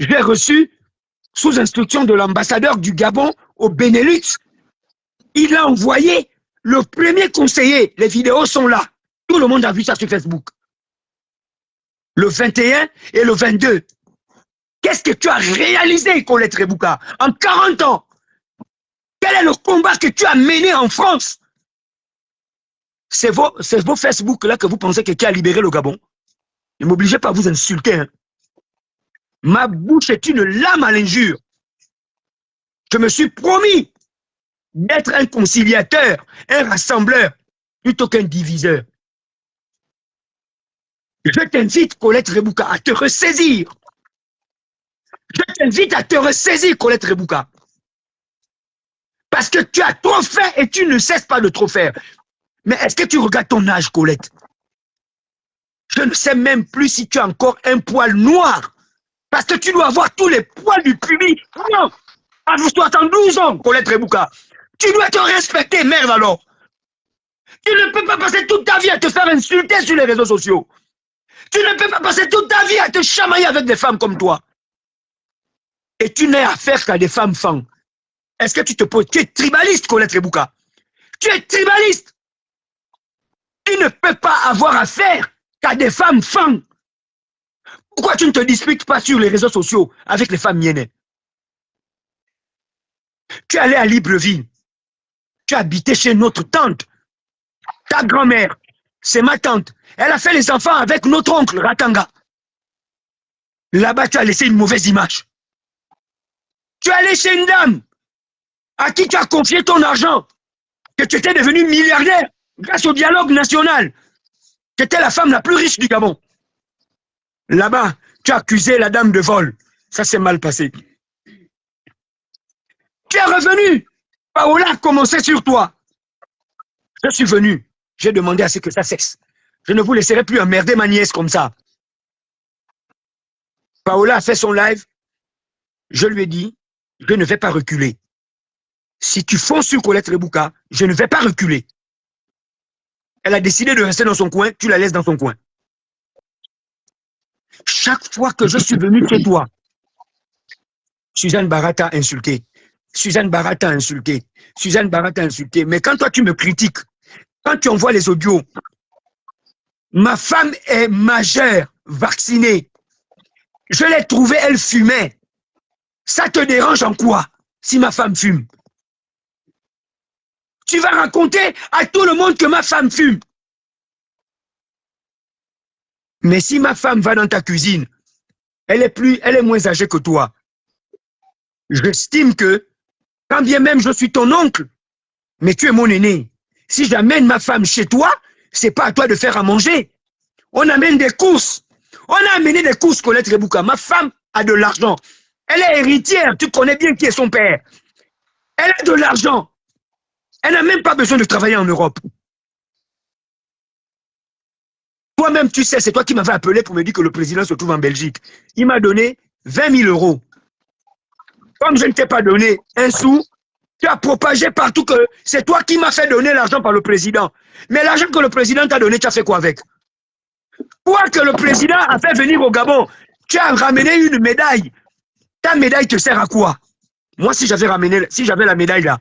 Speaker 2: J'ai reçu, sous instruction de l'ambassadeur du Gabon au Benelux, il a envoyé le premier conseiller. Les vidéos sont là. Tout le monde a vu ça sur Facebook. Le 21 et le 22. Qu'est-ce que tu as réalisé, Colette Rebouka, en 40 ans? Quel est le combat que tu as mené en France? C'est vos Facebook là que vous pensez que qui a libéré le Gabon. Ne m'obligez pas à vous insulter. Hein. Ma bouche est une lame à l'injure. Je me suis promis d'être un conciliateur, un rassembleur, plutôt qu'un diviseur. Je t'invite, Colette Rebouka, à te ressaisir. Je t'invite à te ressaisir, Colette Rebouka. Parce que tu as trop fait et tu ne cesses pas de trop faire. Mais est-ce que tu regardes ton âge, Colette? Je ne sais même plus si tu as encore un poil noir. Parce que tu dois avoir tous les poils du pubis. Non! À 72 ans, Colette Rebouka. Tu dois te respecter, merde alors. Tu ne peux pas passer toute ta vie à te faire insulter sur les réseaux sociaux. Tu ne peux pas passer toute ta vie à te chamailler avec des femmes comme toi. Et tu n'as affaire qu'à des femmes femmes. Est-ce que tu te poses? Tu es tribaliste, Colette Rebouka. Tu es tribaliste. Tu ne peux pas avoir affaire qu'à des femmes femmes. Pourquoi tu ne te disputes pas sur les réseaux sociaux avec les femmes miennes? Tu es allé à Libreville. Tu as habité chez notre tante. Ta grand-mère, c'est ma tante. Elle a fait les enfants avec notre oncle Ratanga. Là-bas, tu as laissé une mauvaise image. Tu es allé chez une dame à qui tu as confié ton argent, que tu étais devenu milliardaire grâce au dialogue national. Tu étais la femme la plus riche du Gabon. Là-bas, tu as accusé la dame de vol. Ça s'est mal passé. Tu es revenu. Paola a commencé sur toi. Je suis venu. J'ai demandé à ce que ça cesse. Je ne vous laisserai plus emmerder ma nièce comme ça. Paola a fait son live. Je lui ai dit, je ne vais pas reculer. Si tu fonces sur Colette Rebouka, je ne vais pas reculer. Elle a décidé de rester dans son coin, tu la laisses dans son coin. Chaque fois que je suis venu chez toi, Suzanne Barat t'a insulté. Suzanne Barat t'a insulté. Suzanne Barat t'a insulté. Mais quand toi tu me critiques, quand tu envoies les audios, ma femme est majeure, vaccinée. Je l'ai trouvée, elle fumait. Ça te dérange en quoi, si ma femme fume? Tu vas raconter à tout le monde que ma femme fume. Mais si ma femme va dans ta cuisine, elle est moins âgée que toi. J'estime que, quand bien même je suis ton oncle, mais tu es mon aîné. Si j'amène ma femme chez toi, c'est pas à toi de faire à manger. On amène des courses. On a amené des courses, Colette Rebouka. Ma femme a de l'argent. Elle est héritière. Tu connais bien qui est son père. Elle a de l'argent. Elle n'a même pas besoin de travailler en Europe. Toi-même, tu sais, c'est toi qui m'avais appelé pour me dire que le président se trouve en Belgique. Il m'a donné 20 000 euros. Comme je ne t'ai pas donné un sou, tu as propagé partout que c'est toi qui m'as fait donner l'argent par le président. Mais l'argent que le président t'a donné, tu as fait quoi avec? Toi que le président a fait venir au Gabon, tu as ramené une médaille. Ta médaille te sert à quoi? Moi, si j'avais la médaille là,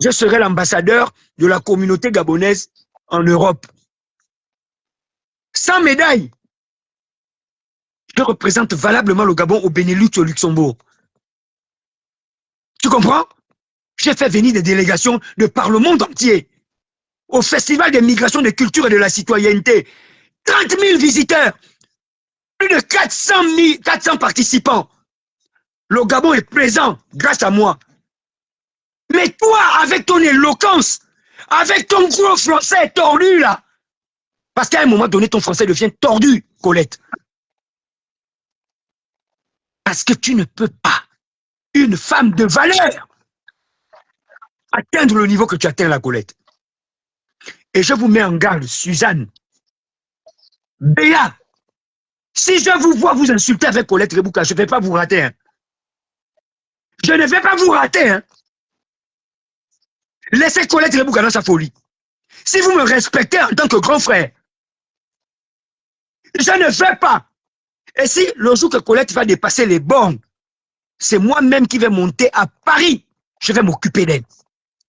Speaker 2: je serais l'ambassadeur de la communauté gabonaise en Europe. Sans médaille, je représente valablement le Gabon au Benelux et au Luxembourg. Tu comprends? J'ai fait venir des délégations de par le monde entier. Au Festival des migrations, des cultures et de la citoyenneté. 30 000 visiteurs. Plus de 400 participants. Le Gabon est présent grâce à moi. Mais toi, avec ton éloquence, avec ton gros français tordu là, parce qu'à un moment donné, ton français devient tordu, Colette. Parce que tu ne peux pas, une femme de valeur, atteindre le niveau que tu atteins, la Colette. Et je vous mets en garde, Suzanne, Béa, si je vous vois vous insulter avec Colette Rebouka, je ne vais pas vous rater. Hein. Je ne vais pas vous rater. Hein. Laissez Colette Rebouka dans sa folie. Si vous me respectez en tant que grand frère, je ne vais pas. Et si le jour que Colette va dépasser les bornes, c'est moi-même qui vais monter à Paris. Je vais m'occuper d'elle.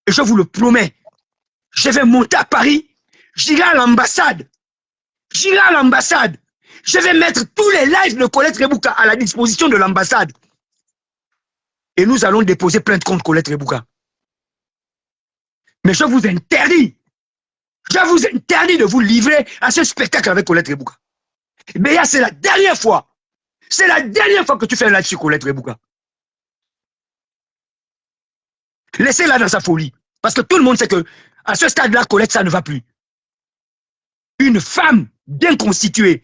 Speaker 2: Et je vous le promets. Je vais monter à Paris. J'irai à l'ambassade. J'irai à l'ambassade. Je vais mettre tous les lives de Colette Rebouka à la disposition de l'ambassade. Et nous allons déposer plainte contre Colette Rebouka. Mais je vous interdis de vous livrer à ce spectacle avec Colette Rebouka. Mais là, c'est la dernière fois. C'est la dernière fois que tu fais un live sur Colette Rebouka. Laissez-la dans sa folie. Parce que tout le monde sait que à ce stade-là, Colette, ça ne va plus. Une femme bien constituée,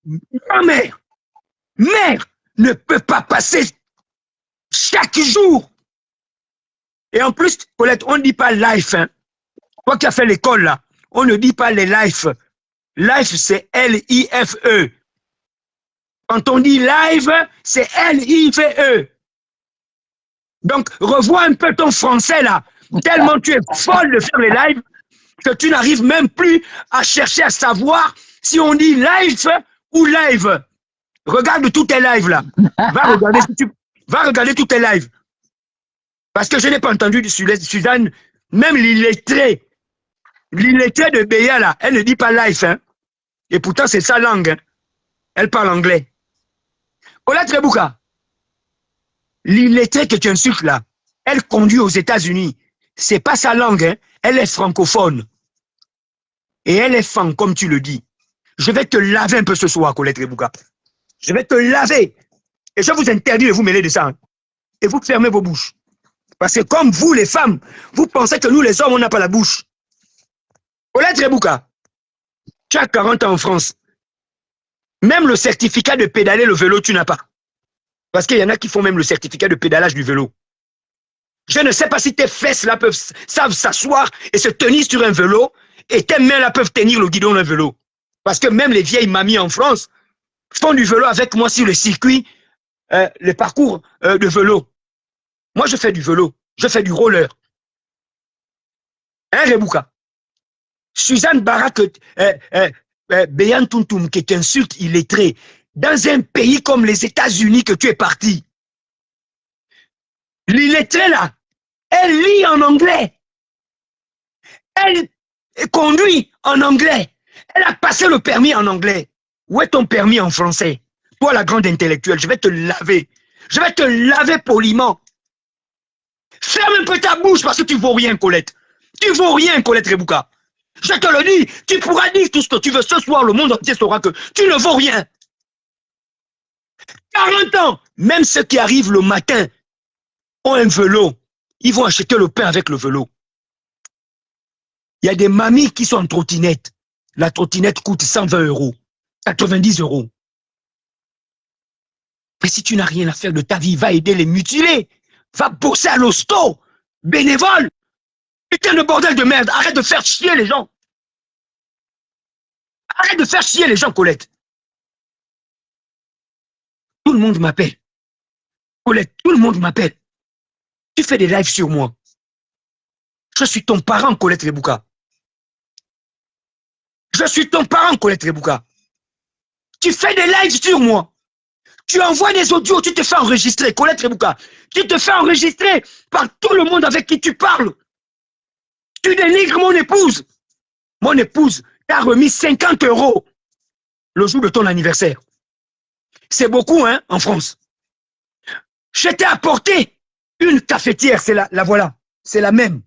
Speaker 2: ma mère ne peut pas passer chaque jour. Et en plus, Colette, on ne dit pas life. Hein. Toi qui as fait l'école là, on ne dit pas les life. Life, c'est L-I-F-E. Quand on dit live, c'est L-I-V-E. Donc, revois un peu ton français là. Tellement tu es folle de faire les lives que tu n'arrives même plus à chercher à savoir si on dit live ou live. Regarde tous tes lives là. Va regarder tous tes lives. Parce que je n'ai pas entendu de Suzanne, même l'illettrée de Béa là, elle ne dit pas live. Hein. Et pourtant c'est sa langue. Hein. Elle parle anglais. Colette Rebouka, l'illettrée que tu insultes là, elle conduit aux États-Unis. C'est pas sa langue, hein. Elle est francophone. Et elle est fan, comme tu le dis. Je vais te laver un peu ce soir, Colette Rebouka. Je vais te laver. Et je vous interdis de vous mêler de ça. Hein. Et vous fermez vos bouches. Parce que comme vous, les femmes, vous pensez que nous, les hommes, on n'a pas la bouche. Colette Rebouka, tu as 40 ans en France. Même le certificat de pédaler le vélo, tu n'as pas. Parce qu'il y en a qui font même le certificat de pédalage du vélo. Je ne sais pas si tes fesses là savent s'asseoir et se tenir sur un vélo et tes mains là peuvent tenir le guidon d'un vélo. Parce que même les vieilles mamies en France font du vélo avec moi sur le circuit, le parcours de vélo. Moi, je fais du vélo. Je fais du roller. Hein, Rebouka? Suzanne Barak, Béyan Tuntum, qui t'insulte illettré, dans un pays comme les États-Unis que tu es parti. L'illettré là, elle lit en anglais. Elle conduit en anglais. Elle a passé le permis en anglais. Où est ton permis en français? Toi, la grande intellectuelle, je vais te laver. Je vais te laver poliment. Ferme un peu ta bouche parce que tu vaux rien, Colette. Tu vaux rien, Colette Rebouka. Je te le dis, tu pourras dire tout ce que tu veux. Ce soir, le monde entier saura que tu ne vaux rien. 40 ans, même ceux qui arrivent le matin ont un vélo. Ils vont acheter le pain avec le vélo. Il y a des mamies qui sont en trottinette. La trottinette coûte 120 €, 90 €. Mais si tu n'as rien à faire de ta vie, va aider les mutilés. Va bosser à l'hosto. Bénévole. Putain de bordel de merde. Arrête de faire chier les gens. Arrête de faire chier les gens, Colette. Tout le monde m'appelle. Colette, tout le monde m'appelle. Tu fais des lives sur moi. Je suis ton parent, Colette Rebouka. Je suis ton parent, Colette Rebouka. Tu fais des lives sur moi. Tu envoies des audios, tu te fais enregistrer, Colette Rebouka. Tu te fais enregistrer par tout le monde avec qui tu parles. Tu dénigres mon épouse. Mon épouse t'a remis 50 € le jour de ton anniversaire. C'est beaucoup, hein, en France. Je t'ai apporté une cafetière, c'est la voilà. C'est la même.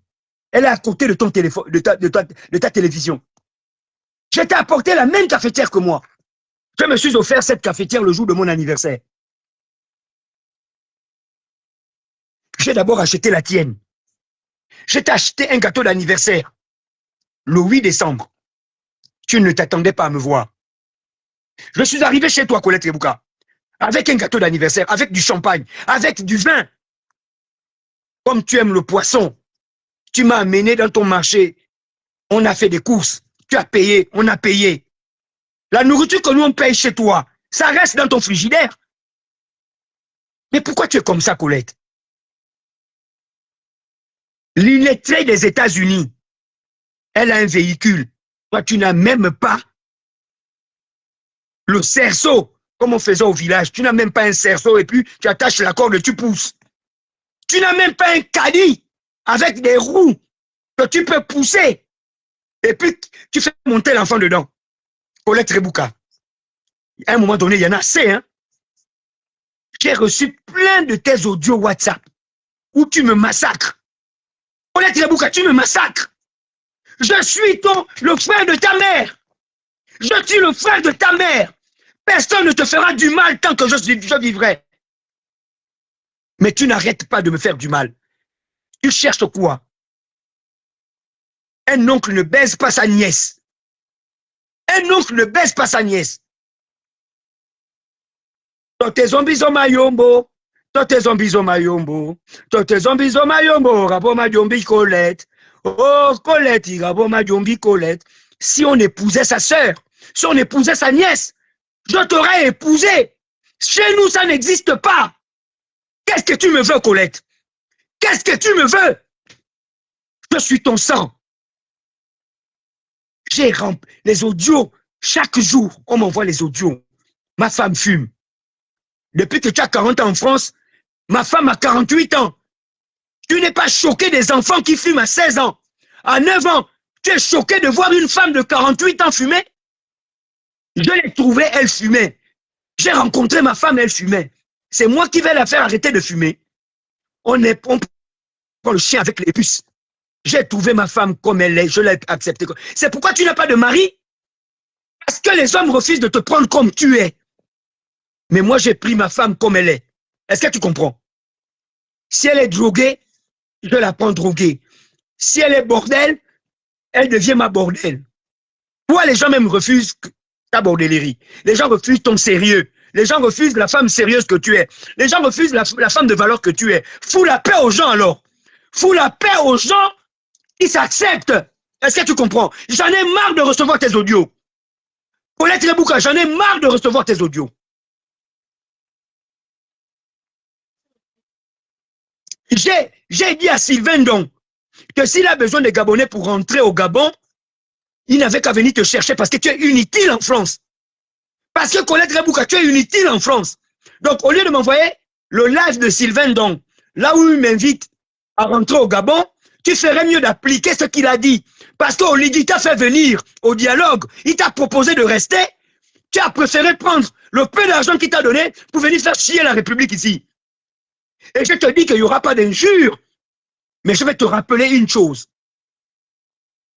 Speaker 2: Elle est à côté de ton téléphone, de ta télévision. Je t'ai apporté la même cafetière que moi. Je me suis offert cette cafetière le jour de mon anniversaire. J'ai d'abord acheté la tienne. Je t'ai acheté un gâteau d'anniversaire le 8 décembre. Tu ne t'attendais pas à me voir. Je suis arrivé chez toi, Colette Rebouka, avec un gâteau d'anniversaire, avec du champagne, avec du vin. Comme tu aimes le poisson, tu m'as amené dans ton marché. On a fait des courses. Tu as payé, on a payé. La nourriture que nous on paye chez toi, ça reste dans ton frigidaire. Mais pourquoi tu es comme ça, Colette? L'illettré des États-Unis Elle a un véhicule. Toi, tu n'as même pas le cerceau, comme on faisait au village. Tu n'as même pas un cerceau et puis tu attaches la corde et tu pousses. Tu n'as même pas un caddie avec des roues que tu peux pousser. Et puis, tu fais monter l'enfant dedans. Colette Rebouka. À un moment donné, il y en a assez. Hein? J'ai reçu plein de tes audios WhatsApp où tu me massacres. Colette Rebouka, tu me massacres. Je suis le frère de ta mère. Je suis le frère de ta mère. Personne ne te fera du mal tant que je vivrai. Mais tu n'arrêtes pas de me faire du mal. Tu cherches quoi? Un oncle ne baise pas sa nièce. Un oncle ne baise pas sa nièce. Tote zombies au mayombo. Tote zombies au mayombo. Tote zombies au mayombo. Rabo majombi Colette. Oh, Colette, rabo majombi Colette. Si on épousait sa sœur, si on épousait sa nièce, je t'aurais épousé. Chez nous, ça n'existe pas. Qu'est-ce que tu me veux, Colette? Qu'est-ce que tu me veux? Je suis ton sang. J'ai rempli les audios. Chaque jour, on m'envoie les audios. Ma femme fume. Depuis que tu as 40 ans en France, ma femme a 48 ans. Tu n'es pas choqué des enfants qui fument à 16 ans. À 9 ans, tu es choqué de voir une femme de 48 ans fumer? Je l'ai trouvée, elle fumait. J'ai rencontré ma femme, elle fumait. C'est moi qui vais la faire arrêter de fumer. On prend le chien avec les puces. J'ai trouvé ma femme comme elle est, je l'ai acceptée. C'est pourquoi tu n'as pas de mari? Parce que les hommes refusent de te prendre comme tu es. Mais moi, j'ai pris ma femme comme elle est. Est-ce que tu comprends? Si elle est droguée, je la prends droguée. Si elle est bordel, elle devient ma bordel. Toi, les gens même refusent ta bordellerie. Les gens refusent ton sérieux. Les gens refusent la femme sérieuse que tu es. Les gens refusent la femme de valeur que tu es. Fous la paix aux gens alors. Fous la paix aux gens qui s'acceptent. Est-ce que tu comprends? J'en ai marre de recevoir tes audios. Colette Rebouka, j'en ai marre de recevoir tes audios. J'ai dit à Sylvain donc que s'il a besoin de Gabonais pour rentrer au Gabon, il n'avait qu'à venir te chercher parce que tu es inutile en France. Parce que Colette Rebouka, tu es inutile en France. Donc, au lieu de m'envoyer le live de Sylvain donc, là où il m'invite à rentrer au Gabon, tu ferais mieux d'appliquer ce qu'il a dit. Parce qu'Olidi t'a fait venir au dialogue, il t'a proposé de rester, tu as préféré prendre le peu d'argent qu'il t'a donné pour venir faire chier la République ici. Et je te dis qu'il n'y aura pas d'injure, mais je vais te rappeler une chose.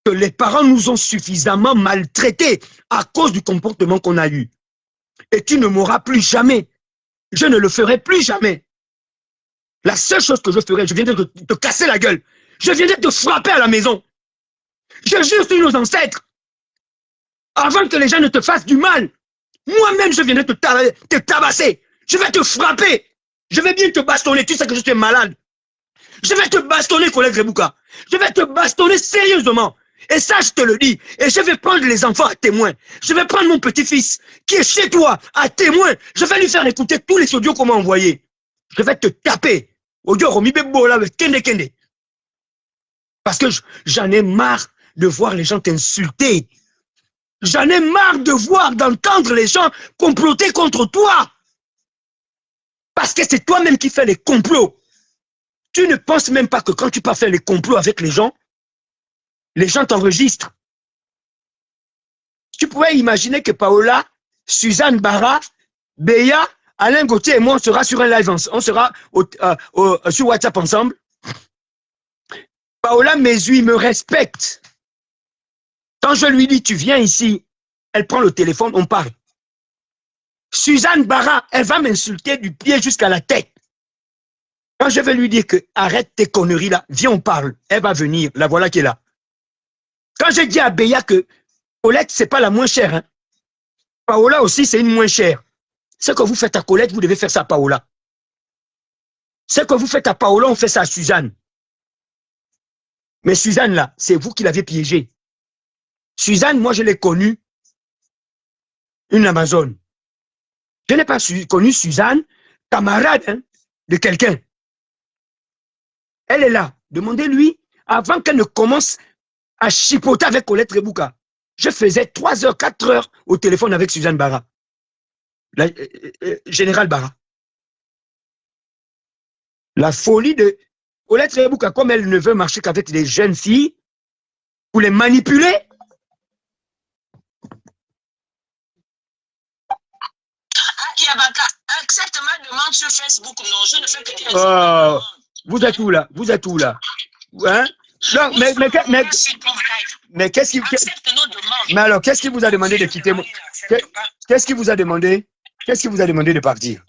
Speaker 2: Que les parents nous ont suffisamment maltraités à cause du comportement qu'on a eu. Et tu ne m'auras plus jamais. Je ne le ferai plus jamais. La seule chose que je ferai, je viendrai te casser la gueule. Je viendrai te frapper à la maison. Je jure sur nos ancêtres. Avant que les gens ne te fassent du mal, moi-même je viendrai te tabasser. Je vais te frapper. Je vais bien te bastonner. Tu sais que je suis malade. Je vais te bastonner, Colette Rebouka. Je vais te bastonner sérieusement. Et ça, je te le dis. Et je vais prendre les enfants à témoin. Je vais prendre mon petit-fils qui est chez toi à témoin. Je vais lui faire écouter tous les audios qu'on m'a envoyés. Je vais te taper. Audio Romibebo là, kende kende. Parce que j'en ai marre de voir les gens t'insulter. J'en ai marre d'entendre les gens comploter contre toi. Parce que c'est toi-même qui fais les complots. Tu ne penses même pas que quand tu pars faire les complots avec les gens t'enregistrent. Tu pouvais imaginer que Paola, Suzanne Barra, Béa, Alain Gauthier et moi, on sera sur un live, on sera sur WhatsApp ensemble. Paola Mézui me respecte. Quand je lui dis, tu viens ici, elle prend le téléphone, on parle. Suzanne Barra, elle va m'insulter du pied jusqu'à la tête. Quand je vais lui dire que arrête tes conneries là, viens on parle, elle va venir, la voilà qui est là. Quand j'ai dit à Béa que Colette, c'est pas la moins chère, hein. Paola aussi, c'est une moins chère. Ce que vous faites à Colette, vous devez faire ça à Paola. Ce que vous faites à Paola, on fait ça à Suzanne. Mais Suzanne là, c'est vous qui l'avez piégée. Suzanne, moi je l'ai connue, une Amazone. Je n'ai pas connu Suzanne, camarade hein, de quelqu'un. Elle est là. Demandez-lui, avant qu'elle ne commence à chipoter avec Colette Rebouka. Je faisais 3 heures, 4 heures au téléphone avec Suzanne Barra. Général Barra. La folie de Colette Rebouka, comme elle ne veut marcher qu'avec les jeunes filles, pour les manipuler.
Speaker 1: Yabaka, accepte ma demande sur Facebook. Non, je ne fais que dire.
Speaker 2: Vous êtes où là? Vous êtes où là? Hein? Non, mais qu'est-ce qui... Mais alors, qu'est-ce qui vous a demandé de quitter? Qu'est-ce qui vous a demandé? Qu'est-ce qui vous a demandé de partir?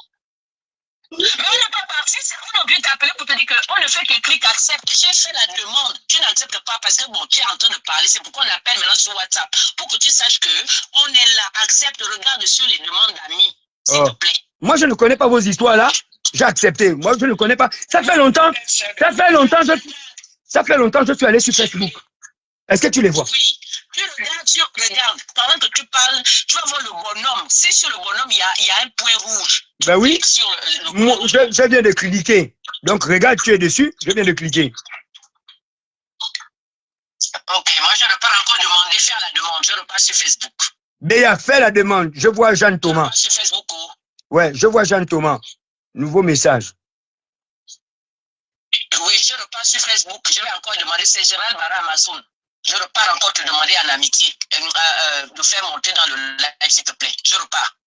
Speaker 1: Mais on n'est pas parti, c'est qu'on a oublié d'appeler pour te dire qu'on ne fait que clic accepte. J'ai fait la demande. Tu n'acceptes pas parce que bon, tu es en train de parler. C'est pourquoi on appelle maintenant sur WhatsApp. Pour que tu saches que on est là. Accepte, regarde sur les demandes d'amis. S'il te plaît.
Speaker 2: Moi, je ne connais pas vos histoires là. J'ai accepté. Moi, je ne connais pas. Ça fait longtemps. Ça fait longtemps que je suis allé sur Facebook. Est-ce que tu les vois?
Speaker 1: Oui. Regarde, pendant que tu parles, tu vas voir le bonhomme. C'est sur le bonhomme, il y a un point rouge.
Speaker 2: Ben oui.
Speaker 1: Sur
Speaker 2: Moi, je viens de cliquer. Donc, regarde, tu es dessus. Je viens de cliquer.
Speaker 1: Ok, moi, je n'ai pas encore demandé faire la demande. Je repars sur Facebook.
Speaker 2: Béa, fais la demande. Je vois Jeanne Thomas.
Speaker 1: Sur Facebook.
Speaker 2: Ouais, je vois Jeanne Thomas. Nouveau message.
Speaker 1: Oui, je repars sur Facebook. Je vais encore demander, c'est Gérald Barra Amazon. Je repars encore te demander en amitié de faire monter dans le live, s'il te plaît. Je repars.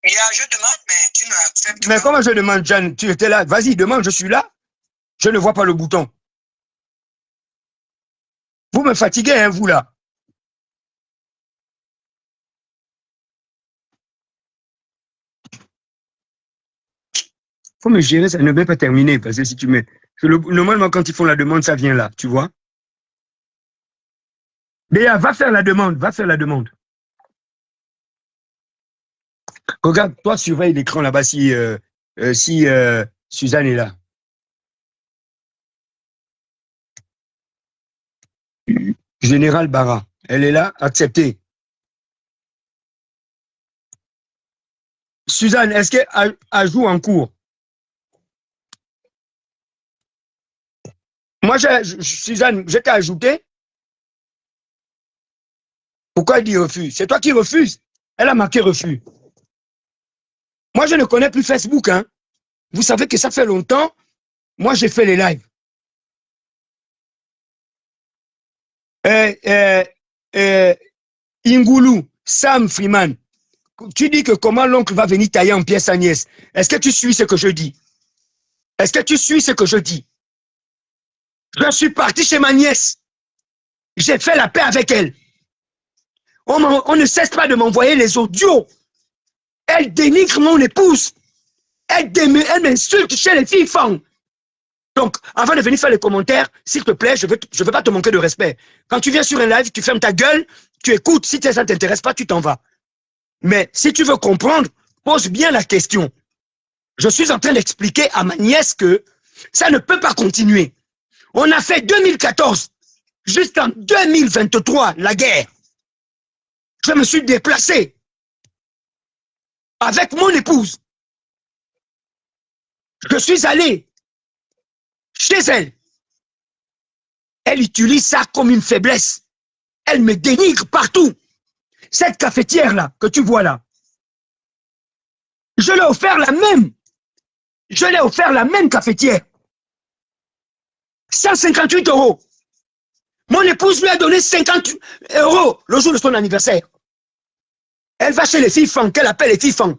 Speaker 1: Je demande, mais tu n'acceptes pas.
Speaker 2: Mais comment je demande, Jeanne? Tu étais là. Vas-y, demande, je suis là. Je ne vois pas le bouton. Vous me fatiguez, hein, vous là. Faut me gérer, ça ne va pas terminer. Parce que si tu mets. Normalement, quand ils font la demande, ça vient là, tu vois. Béa, va faire la demande, va faire la demande. Regarde, toi, surveille l'écran là-bas si Suzanne est là. Général Barra, elle est là, acceptée. Suzanne, est-ce qu'elle joue en cours? Moi, Suzanne, je t'ai ajouté. Pourquoi elle dit refus? C'est toi qui refuses. Elle a marqué refus. Moi, je ne connais plus Facebook. Hein. Vous savez que ça fait longtemps. Moi, j'ai fait les lives. Ingulu, Sam Freeman, tu dis que comment l'oncle va venir tailler en pièces sa nièce. Est-ce que tu suis ce que je dis? Est-ce que tu suis ce que je dis? Je suis parti chez ma nièce. J'ai fait la paix avec elle. On ne cesse pas de m'envoyer les audios. Elle dénigre mon épouse. Elle m'insulte chez les filles femmes. Donc, avant de venir faire les commentaires, s'il te plaît, je veux pas te manquer de respect. Quand tu viens sur un live, tu fermes ta gueule, tu écoutes. Si ça ne t'intéresse pas, tu t'en vas. Mais si tu veux comprendre, pose bien la question. Je suis en train d'expliquer à ma nièce que ça ne peut pas continuer. On a fait 2014, jusqu'en 2023, la guerre. Je me suis déplacé avec mon épouse. Je suis allé chez elle. Elle utilise ça comme une faiblesse. Elle me dénigre partout. Cette cafetière-là, que tu vois là, je l'ai offert la même. Je l'ai offert la même cafetière. 158 €. Mon épouse lui a donné 50 € le jour de son anniversaire. Elle va chez les filles femmes, qu'elle appelle les filles femmes.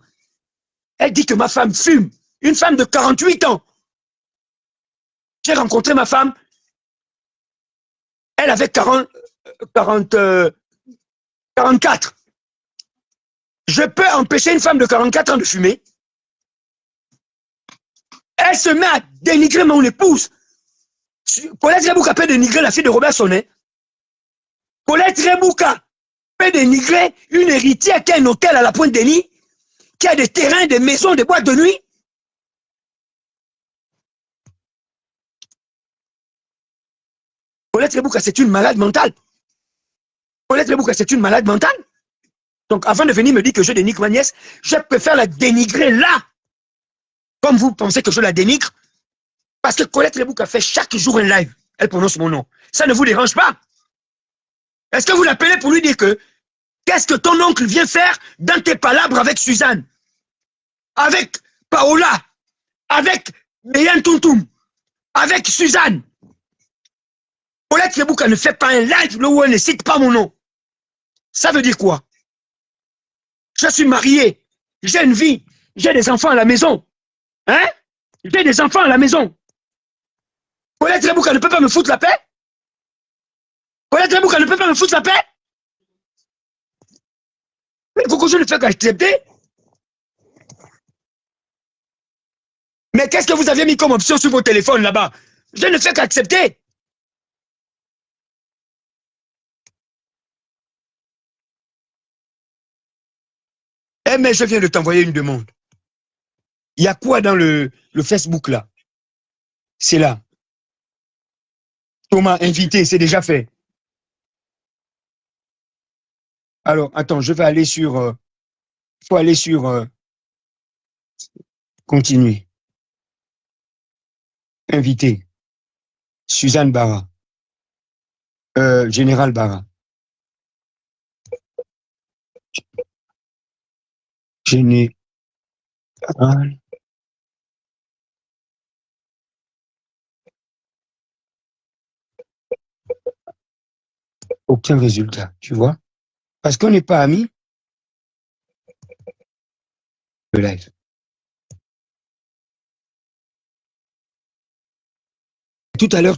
Speaker 2: Elle dit que ma femme fume. Une femme de 48 ans. J'ai rencontré ma femme. Elle avait 44. Je peux empêcher une femme de 44 ans de fumer. Elle se met à dénigrer mon épouse. Colette Rebouka peut dénigrer la fille de Robert Sonnet. Colette Rebouka peut dénigrer une héritière qui a un hôtel à la Pointe-Denis, qui a des terrains, des maisons, des boîtes de nuit. Colette Rebouka, c'est une malade mentale. Colette Rebouka, c'est une malade mentale. Donc, avant de venir me dire que je dénigre ma nièce, je préfère la dénigrer là. Comme vous pensez que je la dénigre, Parce que Colette Lebouka fait chaque jour un live. Elle prononce mon nom. Ça ne vous dérange pas? Est-ce que vous l'appelez pour lui dire que qu'est-ce que ton oncle vient faire dans tes palabres avec Suzanne, avec Paola, avec Meyan Tuntum, avec Suzanne? Colette Lebouka ne fait pas un live où elle ne cite pas mon nom. Ça veut dire quoi? Je suis marié, j'ai une vie, j'ai des enfants à la maison. Hein? J'ai des enfants à la maison. Colette Lebouka ne peut pas me foutre la paix? Colette Lebouka ne peut pas me foutre la paix? Mais pourquoi je ne fais qu'accepter? Mais qu'est-ce que vous aviez mis comme option sur vos téléphones là-bas? Je ne fais qu'accepter. Eh mais je viens de t'envoyer une demande. Il y a quoi dans le Facebook là? C'est là. Thomas, invité, c'est déjà fait. Alors, attends, je vais aller sur... faut aller sur... continuer. Invité. Suzanne Barra. Général Barra. Général. Aucun résultat, tu vois? Parce qu'on n'est pas amis. Le live. Tout à l'heure,